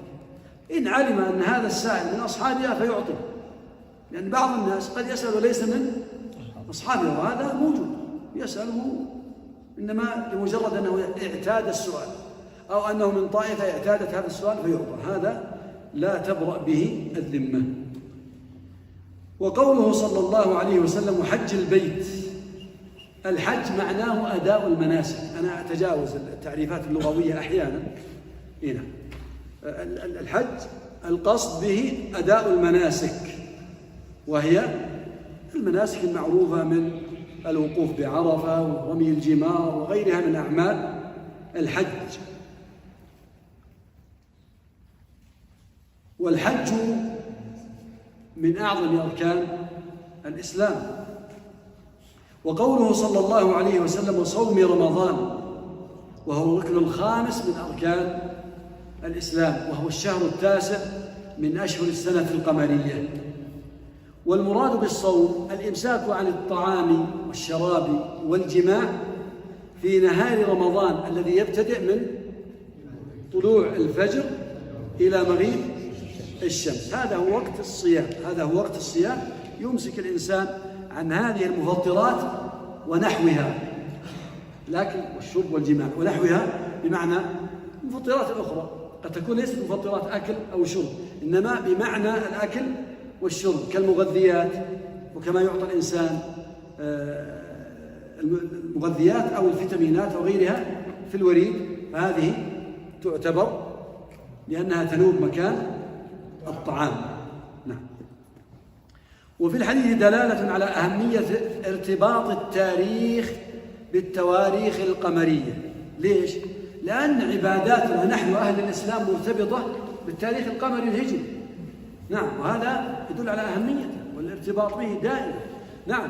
S1: إن علم أن هذا السائل من أصحابها فيعطي، لأن بعض الناس قد يسأل وليس من أصحابها، وهذا موجود، يسأله إنما لمجرد أنه اعتاد السؤال أو أنه من طائفة اعتادت هذا السؤال فيعطى، هذا لا تبرأ به الذمة. وقوله صلى الله عليه وسلم وحج البيت، الحج معناه أداء المناسك. أنا أتجاوز التعريفات اللغوية أحيانا. هنا الحج القصد به أداء المناسك، وهي المناسك المعروفة من الوقوف بعرفة ورمي الجمار وغيرها من أعمال الحج. والحج من أعظم أركان الإسلام. وقوله صلى الله عليه وسلم وصوم رمضان، وهو الركن الخامس من أركان الإسلام، وهو الشهر التاسع من أشهر السنة القمرية. والمراد بالصوم الإمساك عن الطعام والشراب والجماع في نهار رمضان الذي يبتدئ من طلوع الفجر إلى مغيب الشمس. هذا هو وقت الصيام، هذا هو وقت الصيام، يمسك الإنسان عن هذه المفطرات ونحوها، لكن والشرب والجماع ونحوها بمعنى المفطرات الأخرى قد تكون ليست مفطرات أكل أو شرب، إنما بمعنى الأكل والشرب كالمغذيات، وكما يعطى الإنسان المغذيات أو الفيتامينات أو غيرها في الوريد، فهذه تعتبر لأنها تنوب مكان الطعام. نعم. وفي الحديث دلالة على أهمية ارتباط التاريخ بالتواريخ القمرية. ليش؟ لأن عباداتنا نحن أهل الإسلام مرتبطة بالتاريخ القمري الهجري. نعم، وهذا يدل على أهميته والارتباط به دائما. نعم.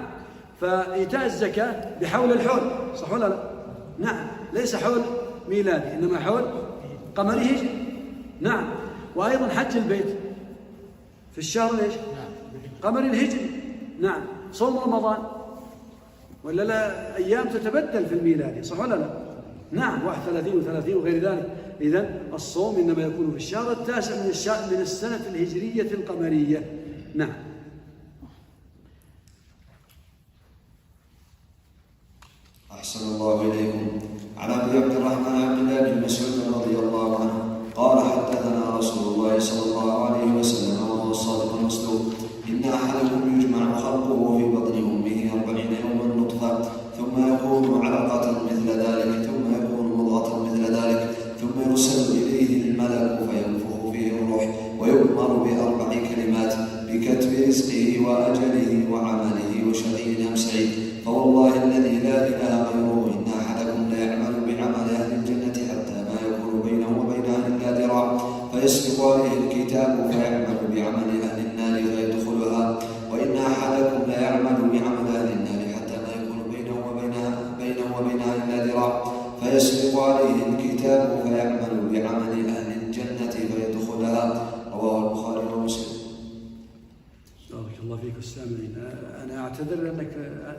S1: فإيتاء الزكاة بحول الحول، صح ولا لا؟ نعم، ليس حول ميلادي إنما حول قمري هجري. نعم. وأيضا حج البيت في الشهر ليش؟ قمري الهجري. نعم، صوم رمضان، ولا لا أيام تتبدل في الميلادي، صح ولا لا؟ نعم، 31 و30 وغير ذلك. إذن الصوم إنما يكون في الشهر التاسع من السنة الهجرية القمرية. نعم.
S3: أحسن الله إليكم. عن أبي عبد الرحمن عبد الله بن مسعود رضي الله عنه قال حدثنا رسول الله صلى الله عليه وسلم وهو الصادق المصدوق إن أحدكم يجمع خلقه في بطن أمه 40 يوما نطفة ثم يكون علقة مثل ذلك ثم يكون مضغة مثل ذلك ثم يرسل إليه الملك فينفخ فيه الروح ويؤمر ب4 كلمات بكتب رزقه وأجله وعمله وشقي أم سعيد. فوالله الذي لا إله غيره إن أحدكم ليعمل بعمل أهل الجنة حتى ما يكون بينه وبينها إلا ذراع فيسبق عليه الكتاب فيعمل بعمل أهل النار فيدخلها وإن أحدكم ليعمل بعمل أهل النار حتى ما يكون بينه وبينها إلا ذراع فيسبق عليه الكتاب فيعمل بعمل أهل الجنة فيدخلها. رواه البخاري ومسلم.
S1: بارك الله فيك السامعين. أنا أعتذر لأنك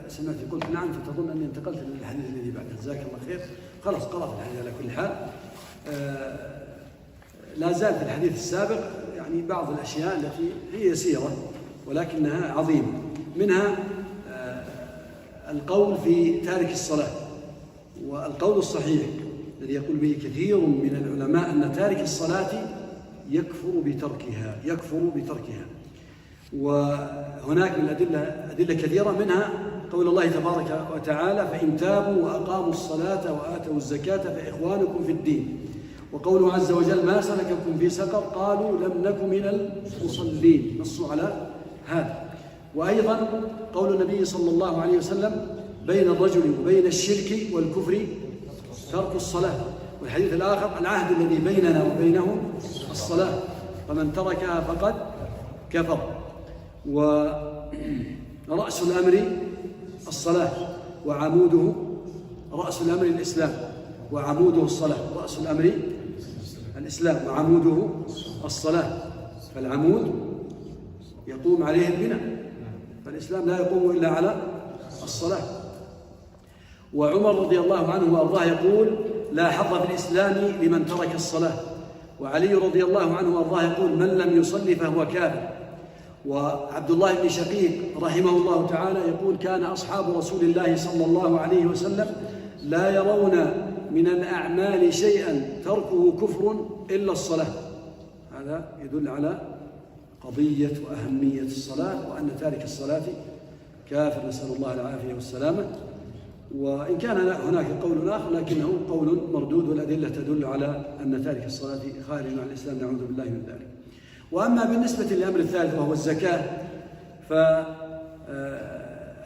S1: سمعت قلت نعم فتظن أني انتقلت للحديث الذي بعده. جزاك الله خير. خلاص قرأت الحديث على كل حال. لا زال في الحديث السابق يعني بعض الأشياء التي هي يسيرة ولكنها عظيمة، منها القول في تارك الصلاة، والقول الصحيح الذي يقول به كثير من العلماء أن تارك الصلاة يكفر بتركها. وهناك من أدلة كثيرة، منها قول الله تبارك وتعالى فإن تابوا وأقاموا الصلاة وآتوا الزكاة فإخوانكم في الدين، وقوله عز وجل ما سلككم في سقر قالوا لم نك من المصلين، نصوا على هذا. وأيضا قول النبي صلى الله عليه وسلم بين الرجل وبين الشرك والكفر ترك الصلاة، والحديث الآخر العهد الذي بيننا وبينهم الصلاة فمن تركها فقد كفر. ورأس الأمر الصلاة وعموده رأس الأمر الإسلام وعموده الصلاة، رأس الأمر الإسلام وعموده الصلاة، فالعمود يقوم عليه البناء، فالإسلام لا يقوم إلا على الصلاة. وعمر رضي الله عنه وأرضاه يقول لا حظ في الإسلام لمن ترك الصلاة، وعلي رضي الله عنه وأرضاه يقول من لم يصلي فهو كافر. وعبد الله بن شقيق رحمه الله تعالى يقول كان أصحاب رسول الله صلى الله عليه وسلم لا يرون من الأعمال شيئا تركه كفر إلا الصلاة. هذا يدل على قضية وأهمية الصلاة، وأن تارك الصلاة كافر، نسأل الله العافية والسلامة. وإن كان هناك قول آخر لكنه قول مردود، والأدلة تدل على أن تارك الصلاة خارج عن الإسلام، نعوذ بالله من ذلك. وأما بالنسبة للأمر الثالث وهو الزكاة،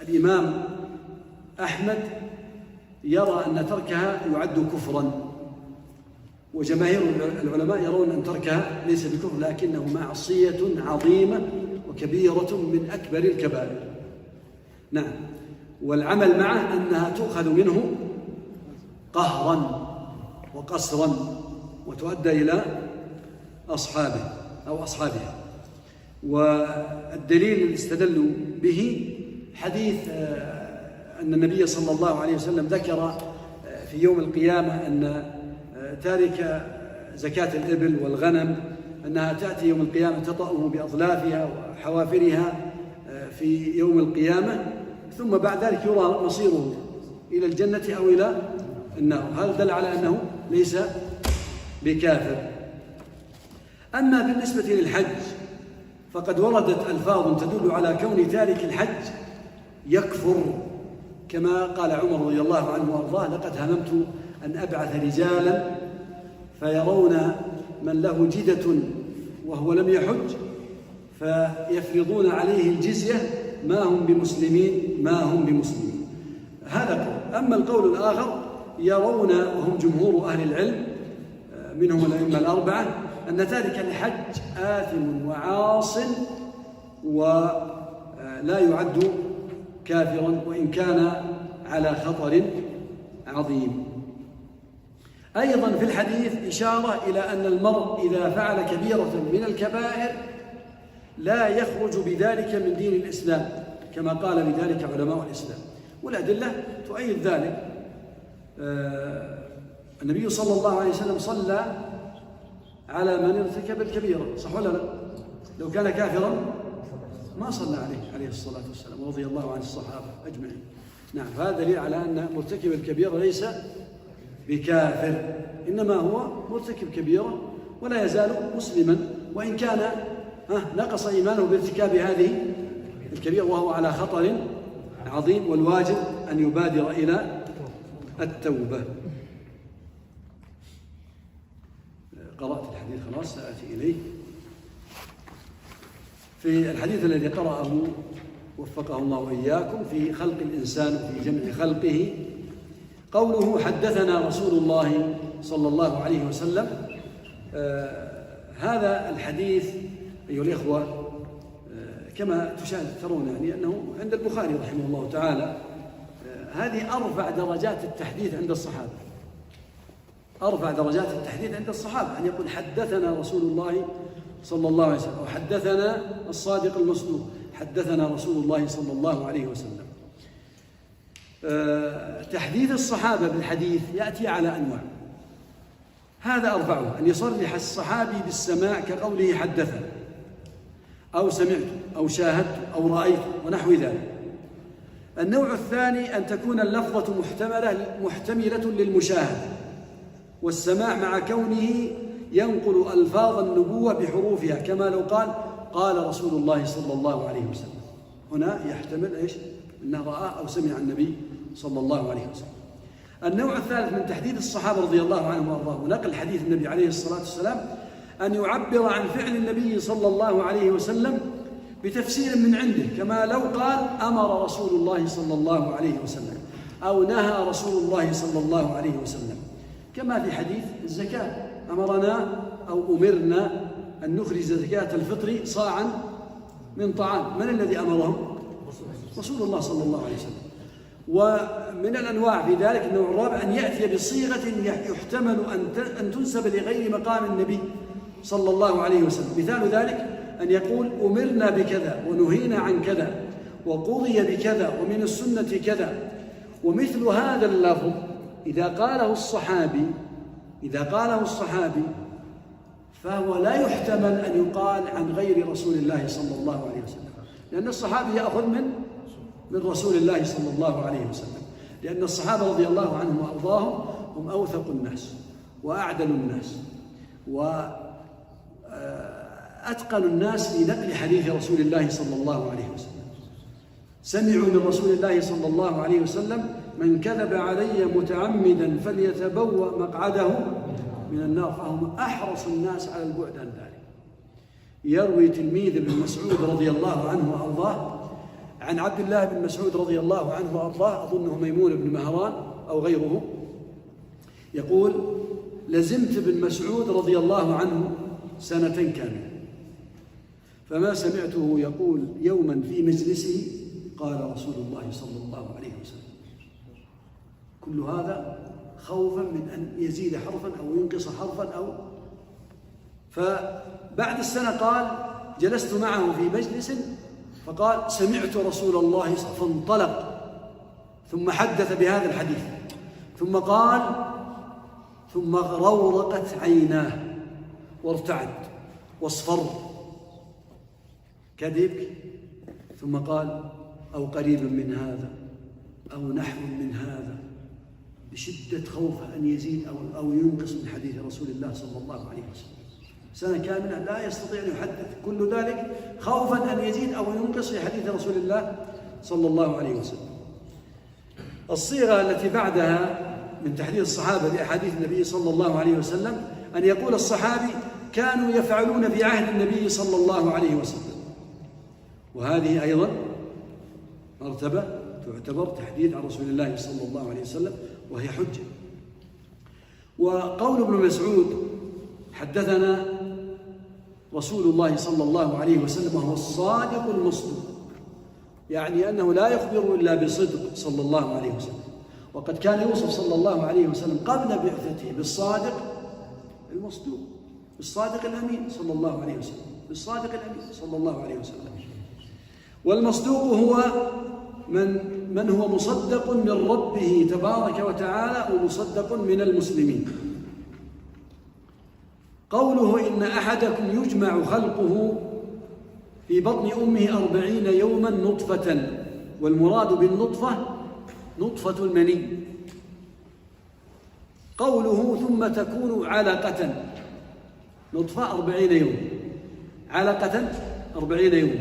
S1: فالإمام أحمد يرى أن تركها يعد كفرا، وجماهير العلماء يرون أن تركها ليس بكفر لكنه معصية عظيمة وكبيرة من أكبر الكبائر. نعم، والعمل معه أنها تؤخذ منه قهرا وقسرا وتؤدى إلى أصحابه أو أصحابها. والدليل اللي استدلوا به حديث أن النبي صلى الله عليه وسلم ذكر في يوم القيامة أن تارك زكاة الإبل والغنم أنها تأتي يوم القيامة تطأه بأظلافها وحوافرها في يوم القيامة، ثم بعد ذلك يرى مصيره إلى الجنة أو إلى النار. هذا دل على أنه ليس بكافر. أما بالنسبة للحج فقد وردت ألفاظ تدل على كون تارك الحج يكفر، كما قال عمر رضي الله عنه وأرضاه لقد هممت أن أبعث رجالا فيرون من له جدة وهو لم يحج فيفرضون عليه الجزية ما هم بمسلمين. هذا قول. أما القول الآخر يرون، وهم جمهور أهل العلم منهم الأئمة الأربعة، أن تارك الحج آثم وعاص ولا يعد كافرا وإن كان على خطر عظيم. أيضا في الحديث إشارة إلى أن المرء إذا فعل كبيرة من الكبائر لا يخرج بذلك من دين الإسلام، كما قال بذلك علماء الإسلام. والأدلة تؤيد ذلك. النبي صلى الله عليه وسلم صلى على من ارتكب الكبيرة، صح ولا لا؟ لو كان كافرا ما صلى عليه الصلاة والسلام، رضي الله عن الصحابة أجمعين. نعم، هذا دليل على أن مرتكب الكبيرة ليس بكافر، إنما هو مرتكب كبيرة ولا يزال مسلما، وإن كان نقص إيمانه بارتكاب هذه الكبيرة وهو على خطر عظيم، والواجب أن يبادر إلى التوبة. قرأت الحديث خلاص، سأتي إليه. في الحديث الذي قرأه وفقه الله وإياكم في خلق الإنسان وفي جمع خلقه، قوله حدثنا رسول الله صلى الله عليه وسلم. هذا الحديث أيها الإخوة كما ترون يعني أنه عند البخاري رحمه الله تعالى. هذه أرفع درجات التحديث عند الصحابة، أرفع درجات التحديث عند الصحابة، أن يقول حدثنا رسول الله صلى الله عليه وسلم، وحدثنا الصادق المصدوق، حدثنا رسول الله صلى الله عليه وسلم. تحديث الصحابة بالحديث يأتي على أنواع، هذا أربعه: أن يصرح الصحابي بالسماع كقوله حدثنا، أو سمعت، أو شاهدت، أو رأيت، ونحو ذلك. النوع الثاني أن تكون اللفظة محتملة للمشاهدة والسماع مع كونه ينقل ألفاظ النبوة بحروفها، كما لو قال رسول الله صلى الله عليه وسلم. هنا يحتمل إيش؟ أنه رأى أو سمع النبي صلى الله عليه وسلم. النوع الثالث من تحديث الصحابة رضي الله عنهم وأرضاهم ونقل حديث النبي عليه الصلاة والسلام أن يعبر عن فعل النبي صلى الله عليه وسلم بتفسير من عنده، كما لو قال أمر رسول الله صلى الله عليه وسلم، أو نهى رسول الله صلى الله عليه وسلم، كما في حديث الزكاة: أمرنا أو أمرنا أن نخرج زكاة الفطر صاعا من طعام. من الذي أمرهم؟ رسول الله صلى الله عليه وسلم. ومن الأنواع في ذلك النوع الرابع أن يأتي بصيغة يحتمل أن تنسب لغير مقام النبي صلى الله عليه وسلم. مثال ذلك أن يقول أمرنا بكذا ونهينا عن كذا وقضي بكذا ومن السنة كذا. ومثل هذا اللفظ إذا قاله الصحابي فهو لا يحتمل أن يقال عن غير رسول الله صلى الله عليه وسلم، لأن الصحابي يأخذ من رسول الله صلى الله عليه وسلم، لأن الصحابة رضي الله عنهم وأرضاهم هم أوثق الناس وأعدل الناس وأتقن الناس في نقل حديث رسول الله صلى الله عليه وسلم. سمعوا من رسول الله صلى الله عليه وسلم: من كذب علي متعمدا فليتبوأ مقعده من النار. فهم أحرص الناس على البعد عن ذلك. يروي تلميذ ابن مسعود رضي الله عنه وأرضاه عن عبد الله بن مسعود رضي الله عنه وأرضاه، أظنه ميمون بن مهران أو غيره، يقول: لزمت بن مسعود رضي الله عنه سنة كاملة، فما سمعته يقول يوما في مجلسه قال رسول الله صلى الله عليه وسلم. كل هذا خوفا من أن يزيد حرفا أو ينقص حرفا فبعد السنة قال: جلست معه في مجلس فقال: سمعت رسول الله، فانطلق ثم حدث بهذا الحديث، ثم قال: ثم رورقت عيناه وارتعد واصفر كذب، ثم قال: أو قريب من هذا أو نحو من هذا، بشدة خوفه أن يزيد أو ينقص من حديث رسول الله صلى الله عليه وسلم. سنة كاملة لا يستطيع أن يحدث، كل ذلك خوفا أن يزيد أو ينقص في حديث رسول الله صلى الله عليه وسلم. الصيغة التي بعدها من تحديث الصحابة لأحاديث النبي صلى الله عليه وسلم أن يقول الصحابي: كانوا يفعلون في عهد النبي صلى الله عليه وسلم. وهذه أيضا مرتبة تعتبر تحديث عن رسول الله صلى الله عليه وسلم، وهي حجة. وقول ابن مسعود: حدثنا رسول الله صلى الله عليه وسلم وهو الصادق المصدوق، يعني أنه لا يخبر إلا بصدق صلى الله عليه وسلم. وقد كان يوصف صلى الله عليه وسلم قبل بعثته بالصادق المصدوق، بالصادق الأمين صلى الله عليه وسلم، بالصادق الأمين صلى الله عليه وسلم. والمصدوق هو من هو مصدق من ربه تبارك وتعالى ومصدق من المسلمين. قوله إن أحدكم يجمع خلقه في بطن أمه 40 يوما نطفة، والمراد بالنطفة نطفة المني. قوله ثم تكون علقة، نطفة 40 يوم، علقة 40 يوم،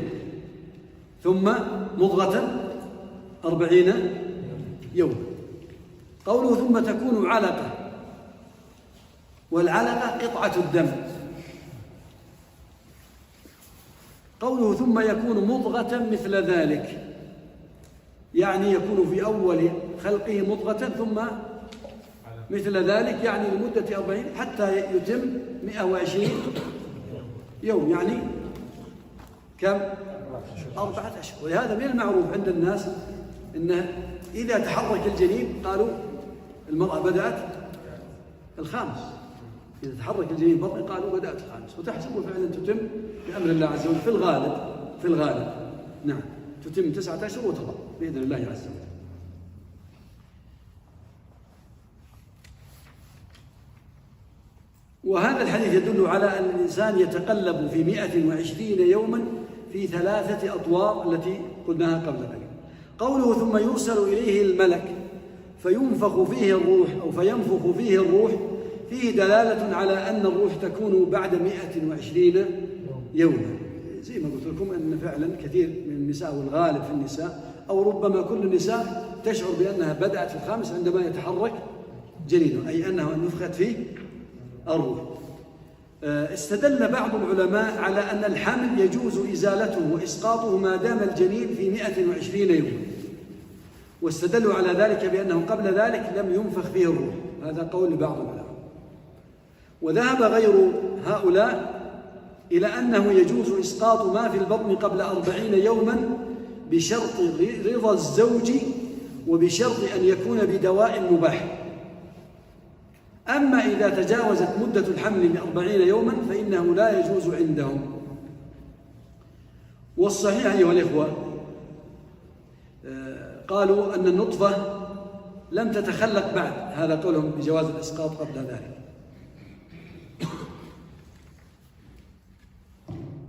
S1: ثم مضغة 40 يوم. قوله ثم تكون علقة، والعلقة قطعة الدم. قوله ثم يكون مضغة مثل ذلك، يعني يكون في أول خلقه مضغة ثم مثل ذلك، يعني لمدة 40 حتى يتم 120 يوم، يعني كم؟ 4 أشهر. ولهذا من المعروف عند الناس أنه إذا تحرك الجنين قالوا المرأة بدأت الخامس، إذا تحرك الجنين بطن قالوا بدأت الخامس، وتحسب فعلا تتم بأمر الله عز وجل في الغالب نعم تتم 9 أشهر وتضع بإذن الله عز وجل. وهذا الحديث يدل على أن الإنسان يتقلب في 120 يوما في 3 أطوار التي قلناها قبل ذلك. قوله ثم يرسل إليه الملك فينفخ فيه الروح أو فينفخ فيه الروح، فيه دلالة على أن الروح تكون بعد 120 يوما. زي ما قلت لكم أن فعلا كثير من النساء والغالب في النساء أو ربما كل النساء تشعر بأنها بدأت في الخامس عندما يتحرك جنينه، أي أنها نفخت فيه الروح. استدل بعض العلماء على أن الحمل يجوز إزالته وإسقاطه ما دام الجنين في 120 يوما، واستدلوا على ذلك بأنه قبل ذلك لم ينفخ فيه الروح. هذا قول بعض العلماء. وذهب غير هؤلاء إلى أنه يجوز إسقاط ما في البطن قبل 40 يوما بشرط رضا الزوج وبشرط أن يكون بدواء مباح. أما إذا تجاوزت مدة الحمل 40 يوما فإنه لا يجوز عندهم. والصحيح أيها الإخوة قالوا أن النطفة لم تتخلق بعد، هذا قولهم بجواز الإسقاط قبل ذلك.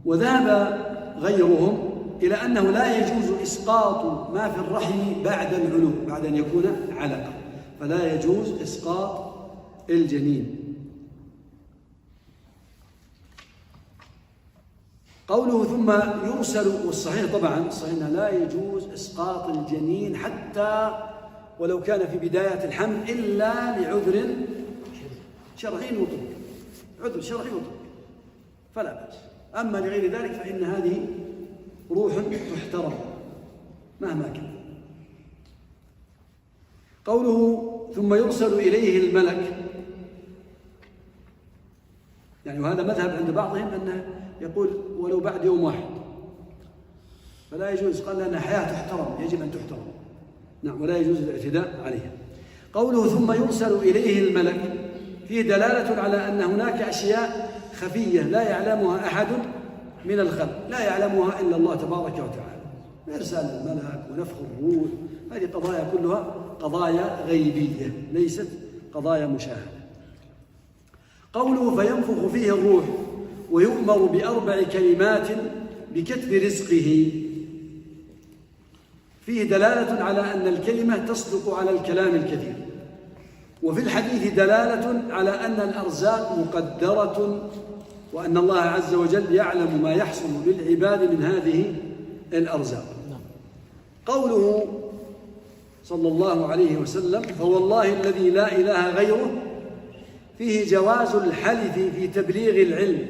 S1: وذهب غيرهم إلى أنه لا يجوز إسقاط ما في الرحم بعد العلو، بعد أن يكون علقة، فلا يجوز إسقاط الجنين. قوله ثم يرسل، والصحيح طبعا الصحيح لا يجوز إسقاط الجنين حتى ولو كان في بداية الحمل إلا لعذر شرعي وطبي، عذر شرعي وطبي فلا بأس. أما لغير ذلك فإن هذه روح تحترم مهما كان. قوله ثم يرسل إليه الملك، يعني وهذا مذهب عند بعضهم أنه يقول ولو بعد يوم واحد فلا يجوز، قال لأن حياة تحترم يجب أن تحترم نعم، ولا يجوز الاعتداء عليها. قوله ثم يرسل إليه الملك فيه دلالة على أن هناك أشياء خفية لا يعلمها أحد من الخلق، لا يعلمها إلا الله تبارك وتعالى. إرسال الملك ونفخ الروح هذه قضايا كلها قضايا غيبية ليست قضايا مشاهدة. قوله فينفخ فيه الروح ويؤمر ب4 كلمات بكتب رزقه، فيه دلالة على أن الكلمة تصدق على الكلام الكثير. وفي الحديث دلالة على أن الأرزاق مقدرة وأن الله عز وجل يعلم ما يحصل للعباد من هذه الأرزاق. قوله صلى الله عليه وسلم فوالله الذي لا إله غيره، فيه جواز الحلف في تبليغ العلم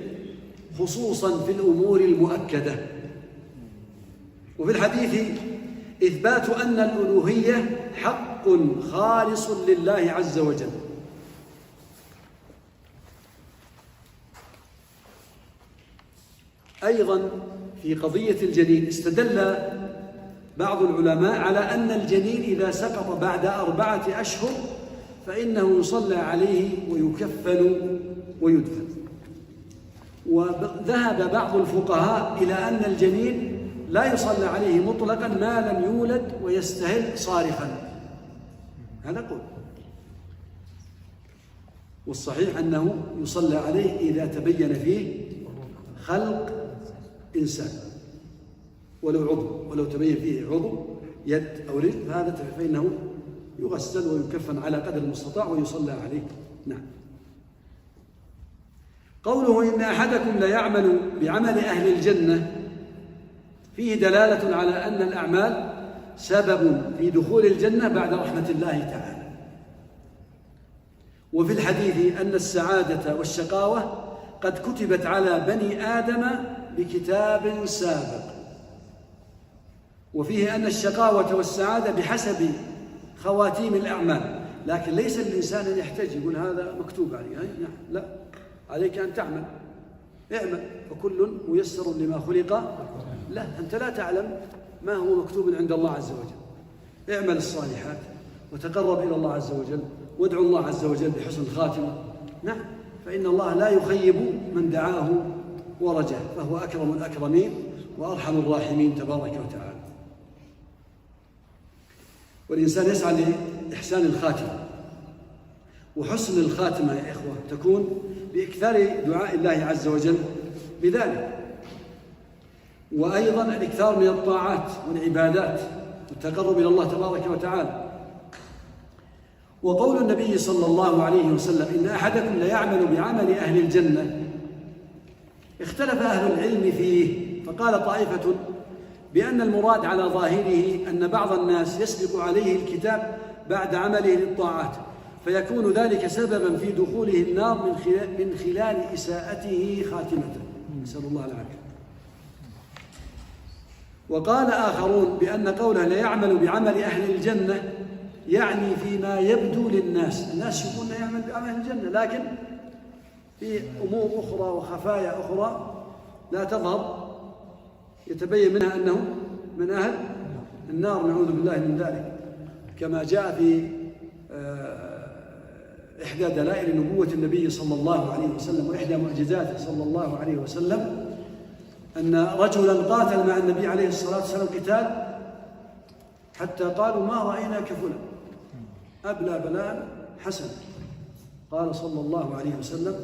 S1: خصوصا في الأمور المؤكدة. وفي الحديث إثبات أن الألوهية حق خالص لله عز وجل. أيضا في قضية الجنين استدل بعض العلماء على أن الجنين إذا سقط بعد 4 أشهر فإنه يصلى عليه ويكفن ويدفن. وذهب بعض الفقهاء إلى أن الجنين لا يصلى عليه مطلقا ما لم يولد ويستهل صارخا. هذا قول. والصحيح أنه يصلى عليه إذا تبين فيه خلق إنسان ولو تبين فيه عضو يد أو رجل هذا فإنه يغسل ويكفن على قدر المستطاع ويصلى عليه. نعم. قوله إن أحدكم ليعمل بعمل أهل الجنة فيه دلالة على أن الأعمال سبب في دخول الجنة بعد رحمة الله تعالى. وفي الحديث أن السعادة والشقاوة قد كتبت على بني آدم بكتاب سابق. وفيه أن الشقاوة والسعادة بحسب خواتيم الأعمال، لكن ليس الإنسان أن يحتاج يقول هذا مكتوب عليه. لا، عليك أن تعمل، اعمل فكل ميسر لما خلق له. أنت لا تعلم ما هو مكتوب عند الله عز وجل. اعمل الصالحات وتقرب إلى الله عز وجل وادعو الله عز وجل بحسن الخاتمة. نعم، فإن الله لا يخيب من دعاه ورجاه، فهو أكرم الأكرمين وأرحم الراحمين تبارك وتعالى. والإنسان يسعى لإحسان الخاتمة، وحسن الخاتمة يا إخوة تكون بإكثار دعاء الله عز وجل بذلك، وأيضا الإكثار من الطاعات والعبادات والتقرب إلى الله تبارك وتعالى. وقول النبي صلى الله عليه وسلم إن أحدكم ليعمل بعمل أهل الجنة اختلف أهل العلم فيه، فقال طائفة بأن المراد على ظاهره أن بعض الناس يسبق عليه الكتاب بعد عمله للطاعات، فيكون ذلك سببا في دخوله النار من خلال إساءته خاتمته، نسأل الله العافية. وقال آخرون بأن قوله ليعمل بعمل أهل الجنة يعني فيما يبدو للناس، الناس يقولون يعمل بعمل أهل الجنة، لكن في أمور أخرى وخفايا أخرى لا تظهر يتبين منها أنه من أهل النار، نعوذ بالله من ذلك، كما جاء في إحدى دلائل نبوة النبي صلى الله عليه وسلم وإحدى معجزاته صلى الله عليه وسلم أن رجلا قاتل مع النبي عليه الصلاة والسلام قتال حتى قالوا ما رأينا كفلا أبلى بلاء حسن. قال صلى الله عليه وسلم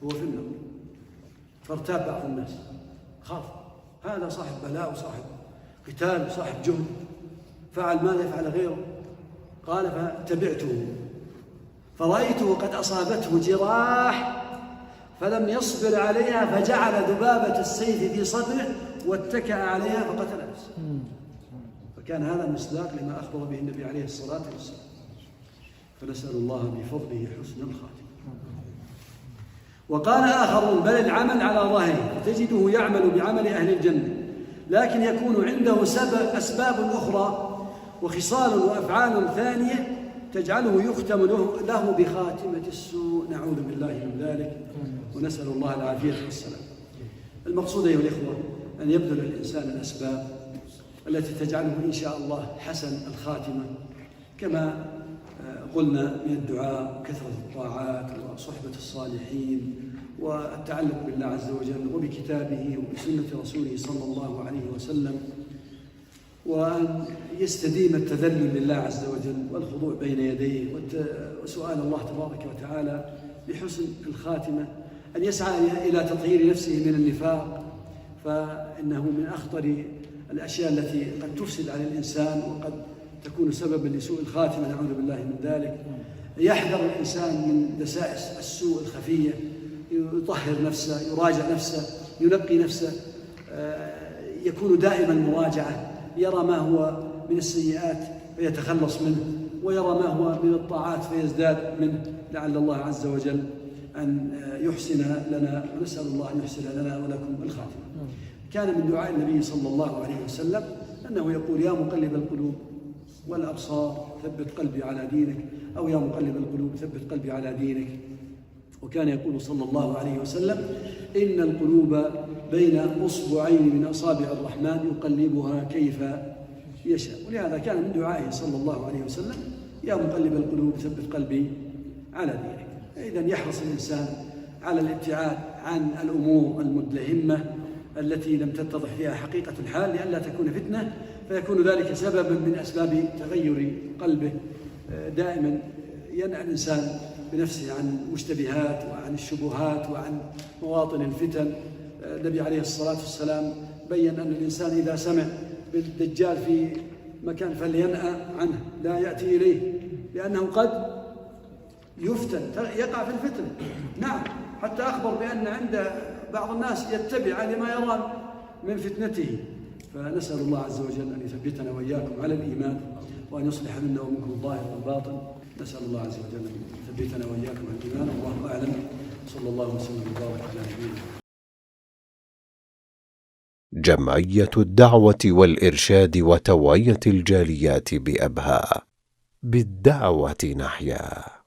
S1: هو في النار. فارتاب بعض الناس، خاف، هذا صاحب بلاء وصاحب قتال وصاحب جهد، فعل ما لا يفعل غيره. قال فتبعته فرأيته قد أصابته جراح فلم يصبر عليها فجعل ذبابة السيف في صدره واتكأ عليها فقتل نفسه. فكان هذا مصداق لما أخبر به النبي عليه الصلاة والسلام. فنسأل الله بفضله حسن الخاتمة. وقال آخرون بل العمل على ظاهره، تجده يعمل بعمل أهل الجنة لكن يكون عنده أسباب أخرى وخصال وأفعال ثانية تجعله يختم له بخاتمة السوء، نعوذ بالله من ذلك ونسأل الله العافية والسلام. المقصود أيها الإخوة أن يبذل الإنسان الأسباب التي تجعله إن شاء الله حسن الخاتمة، كما قلنا من الدعاء وكثرة الطاعات وصحبة الصالحين والتعلق بالله عز وجل وبكتابه وبسنة رسوله صلى الله عليه وسلم، وأن يستديم التذلل لله عز وجل والخضوع بين يديه وسؤال الله تبارك وتعالى بحسن الخاتمة، أن يسعى إلى تطهير نفسه من النفاق، فإنه من أخطر الأشياء التي قد تفسد على الإنسان وقد تكون سببا لسوء الخاتمة، نعوذ بالله من ذلك. يحذر الإنسان من دسائس السوء الخفية، يطهر نفسه، يراجع نفسه، ينقي نفسه، يكون دائما مراجعة، يرى ما هو من السيئات فيتخلص منه، ويرى ما هو من الطاعات فيزداد منه، لعل الله عز وجل أن يحسن لنا، ونسأل الله أن يحسن لنا ولكم الخاتمة. كان من دعاء النبي صلى الله عليه وسلم أنه يقول يا مقلب القلوب والأبصار ثبت قلبي على دينك، أو يا مقلب القلوب ثبت قلبي على دينك. وكان يقول صلى الله عليه وسلم إن القلوب بين أصبعين من أصابع الرحمن يقلبها كيف يشاء. ولهذا كان من دعائه صلى الله عليه وسلم يا مقلب القلوب ثبت قلبي على دينك. إذن يحرص الإنسان على الابتعاد عن الأمور المدلهمة التي لم تتضح فيها حقيقة الحال لئلا تكون فتنة فيكون ذلك سببا من أسباب تغير قلبه. دائما ينأى الإنسان بنفسه عن المشتبهات وعن الشبهات وعن مواطن الفتن. النبي عليه الصلاة والسلام بيّن أن الإنسان إذا سمع بالدجال في مكان فلينأى عنه، لا يأتي إليه، لأنه قد يفتن، يقع في الفتن. نعم، حتى أخبر بأن عند بعض الناس يتبع لما يرى من فتنته. فنسأل الله عز وجل أن يثبتنا وإياكم على الإيمان، وأن يصلح منا ومنكم الظاهر والباطن. نسأل الله عز وجل أن يثبتنا وإياكم على الإيمان. والله أعلم، صلى الله وسلم وبارك على نبينا.
S5: جمعية الدعوة والإرشاد وتوعية الجاليات بأبها، بالدعوة نحيا.